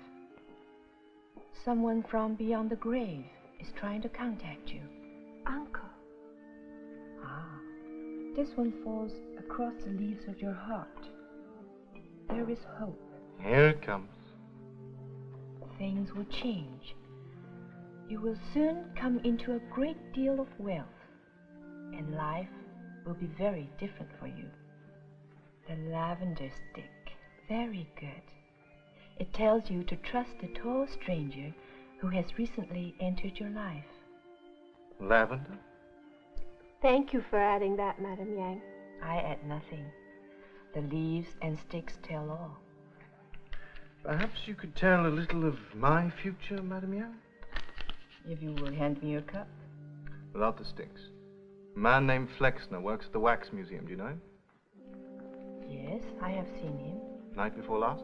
Someone from beyond the grave is trying to contact you.
Uncle.
Ah, this one falls across the leaves of your heart. There is hope.
Here it comes.
Things will change. You will soon come into a great deal of wealth, and life will be very different for you. The lavender stick. Very good. It tells you to trust a tall stranger who has recently entered your life.
Lavender?
Thank you for adding that, Madame Yang.
I add nothing. The leaves and sticks tell all.
Perhaps you could tell a little of my future, Madame Yang?
If you will hand me your cup.
Without the sticks. A man named Flexner works at the Wax Museum, do you know him?
Yes, I have seen him.
Night before last?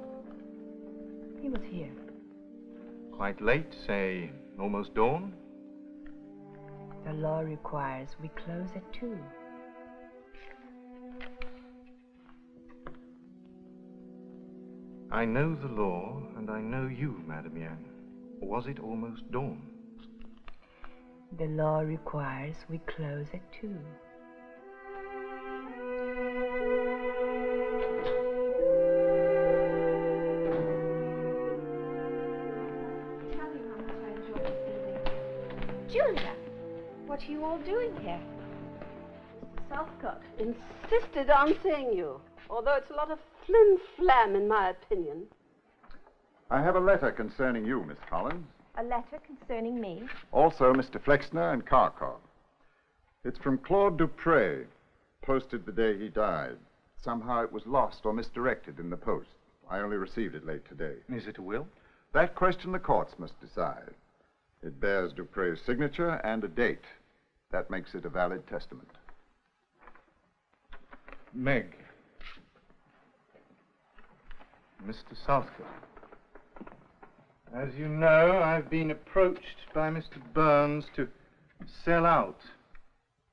He was here.
Quite late, say almost dawn?
The law requires we close at 2.
I know the law, and I know you, Madame Yang. Was it almost dawn?
The law requires we close at 2.
Julia, what are you all doing here?
Southcott insisted on seeing you, although it's a lot of flim-flam in my opinion.
I have a letter concerning you, Miss Collins.
A letter concerning me?
Also Mr. Flexner and Kharkov. It's from Claude Dupre, posted the day he died. Somehow it was lost or misdirected in the post. I only received it late today.
Is it a will?
That question the courts must decide. It bears Dupre's signature and a date. That makes it a valid testament.
Meg. Mr. Southcott. As you know, I've been approached by Mr. Burns to sell out.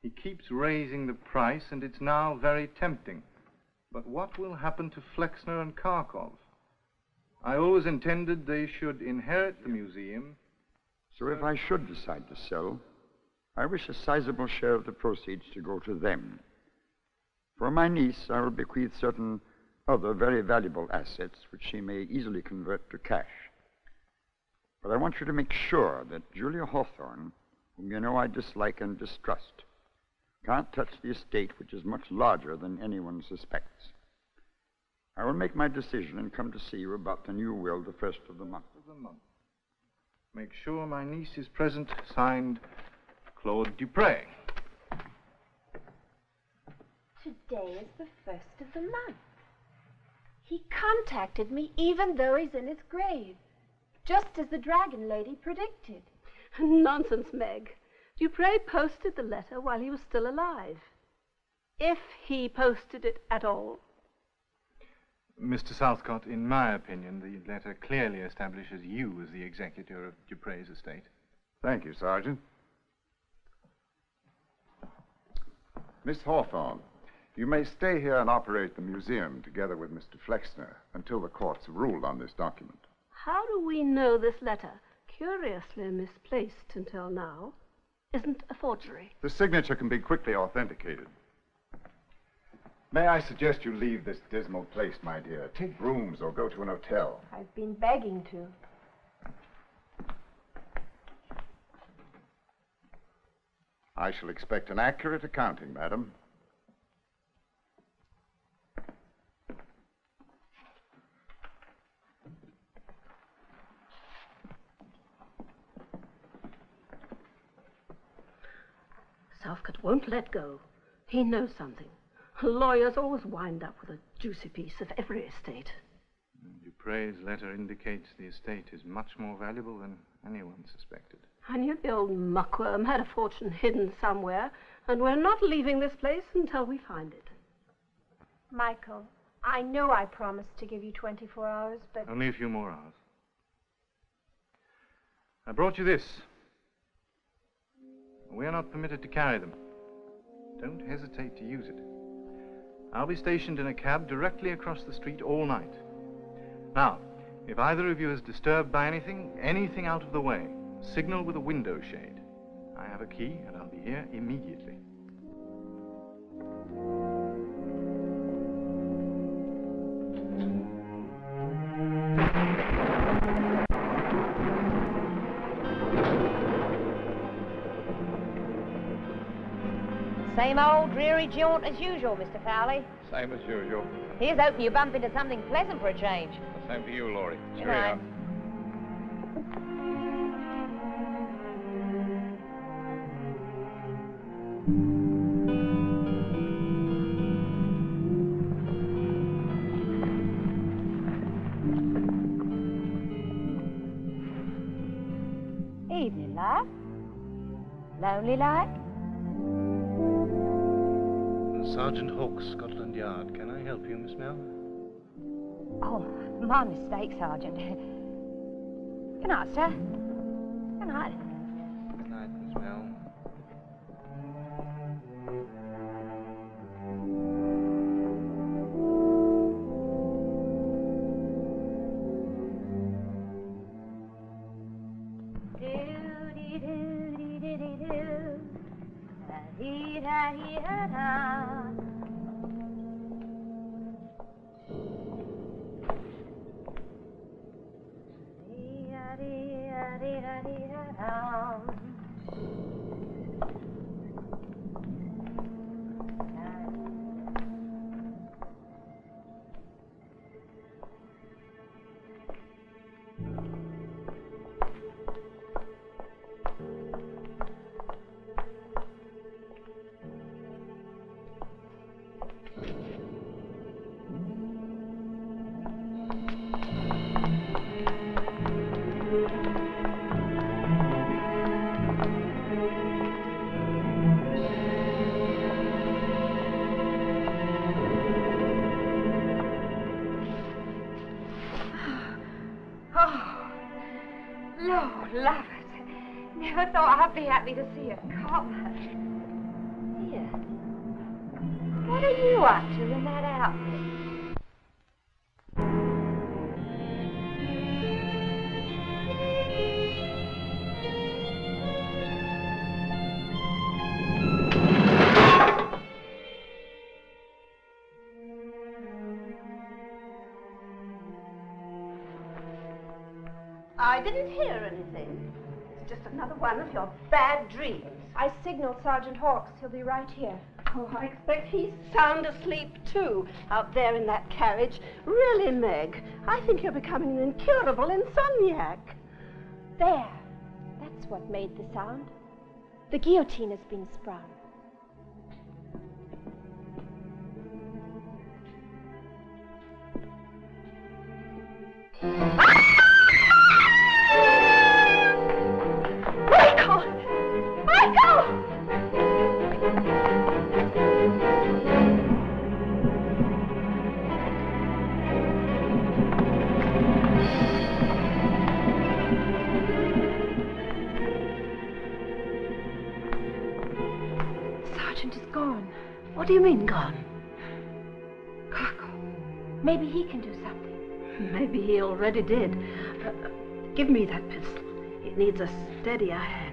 He keeps raising the price, and it's now very tempting. But what will happen to Flexner and Kharkov? I always intended they should inherit the museum.
So if I should decide to sell, I wish a sizable share of the proceeds to go to them. For my niece, I will bequeath certain other very valuable assets which she may easily convert to cash. But I want you to make sure that Julia Hawthorne, whom you know I dislike and distrust, can't touch the estate which is much larger than anyone suspects. I will make my decision and come to see you about the new will the first of the month.
Make sure my niece is present. Signed, Claude Dupre.
Today is the 1st of the month. He contacted me even though he's in his grave, just as the Dragon Lady predicted.
Nonsense, Meg. Dupre posted the letter while he was still alive. If he posted it at all.
Mr. Southcott, in my opinion, the letter clearly establishes you as the executor of Dupre's estate.
Thank you, Sergeant. Miss Hawthorne, you may stay here and operate the museum together with Mr. Flexner until the courts have ruled on this document.
How do we know this letter, curiously misplaced until now, isn't a forgery?
The signature can be quickly authenticated. May I suggest you leave this dismal place, my dear? Take rooms or go to an hotel.
I've been begging to.
I shall expect an accurate accounting, madam.
Southcott won't let go. He knows something. Lawyers always wind up with a juicy piece of every estate.
Dupre Dupre's letter indicates the estate is much more valuable than anyone suspected.
I knew the old muckworm had a fortune hidden somewhere, and we're not leaving this place until we find it.
Michael, I know I promised to give you 24 hours, but...
Only a few more hours. I brought you this. We are not permitted to carry them. Don't hesitate to use it. I'll be stationed in a cab directly across the street all night. Now, if either of you is disturbed by anything out of the way, signal with a window shade. I have a key and I'll be here immediately.
Same old dreary jaunt as usual, Mr. Fowley.
Same as usual.
Here's hoping you bump into something pleasant for a change.
The same for you, Laurie.
Good night.
Cheerio.
Evening, love. Lonely like?
Sergeant Hawkes, Scotland Yard. Can I help you, Miss Mel?
Oh, my mistake, Sergeant. Good night, sir. Good night.
Good night, Miss Mel.
Love it. Never thought I'd be happy to see a cop. Here. What are you up to in that outfit?
I didn't hear anything. It's just another one of your bad dreams.
I signaled Sergeant Hawkes. He'll be right here.
Oh, I expect he's sound asleep, too, out there in that carriage. Really, Meg, I think you're becoming an incurable insomniac.
There. That's what made the sound. The guillotine has been sprung.
What do you mean, gone?
Carco. Maybe he can do something.
Maybe he already did. Give me that pistol. It needs a steadier hand.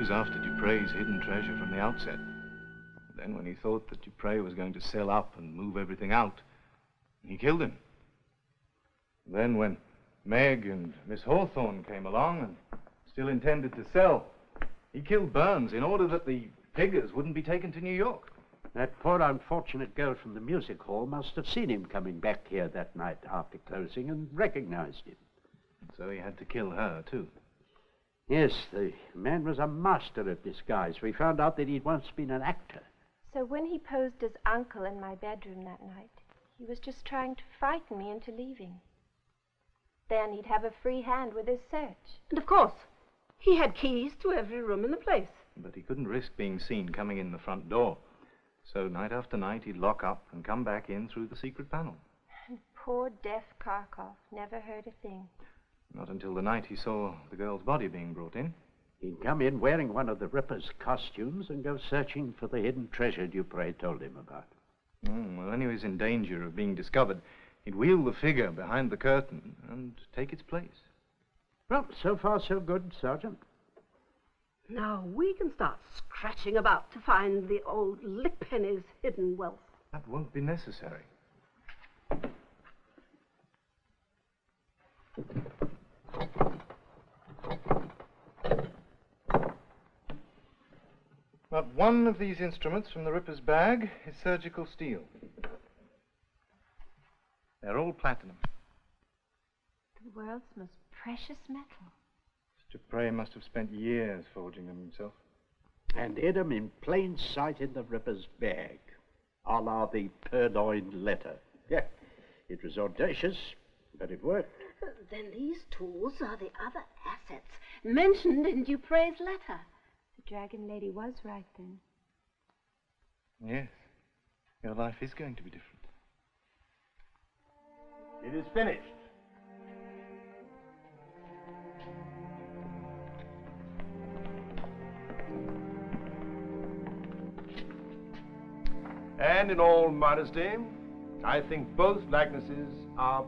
was after Dupre's hidden treasure from the outset. Then when he thought that Dupre was going to sell up and move everything out, he killed him. Then when Meg and Miss Hawthorne came along and still intended to sell, he killed Burns in order that the figures wouldn't be taken to New York.
That poor unfortunate girl from the music hall must have seen him coming back here that night after closing and recognized him.
So he had to kill her, too.
Yes, the man was a master of disguise. We found out that he'd once been an actor.
So when he posed as Uncle in my bedroom that night, he was just trying to frighten me into leaving. Then he'd have a free hand with his search.
And of course, he had keys to every room in the place.
But he couldn't risk being seen coming in the front door. So night after night, he'd lock up and come back in through the secret panel.
And poor deaf Kharkov never heard a thing.
Not until the night he saw the girl's body being brought in.
He'd come in wearing one of the Ripper's costumes and go searching for the hidden treasure Dupre told him about.
Well, when he was in danger of being discovered, he'd wheel the figure behind the curtain and take its place.
Well, so far so good, Sergeant.
Now we can start scratching about to find the old Lickpenny's hidden wealth.
That won't be necessary. Not one of these instruments from the Ripper's bag is surgical steel. They're all platinum.
The world's most precious metal.
Dupre must have spent years forging them himself.
And hid them in plain sight in the Ripper's bag, a la the purloined letter. Yeah, it was audacious, but it worked.
Then these tools are the other assets mentioned in Dupre's letter.
The Dragon Lady was right then.
Yes, your life is going to be different.
It is finished. And in all modesty, I think both likenesses are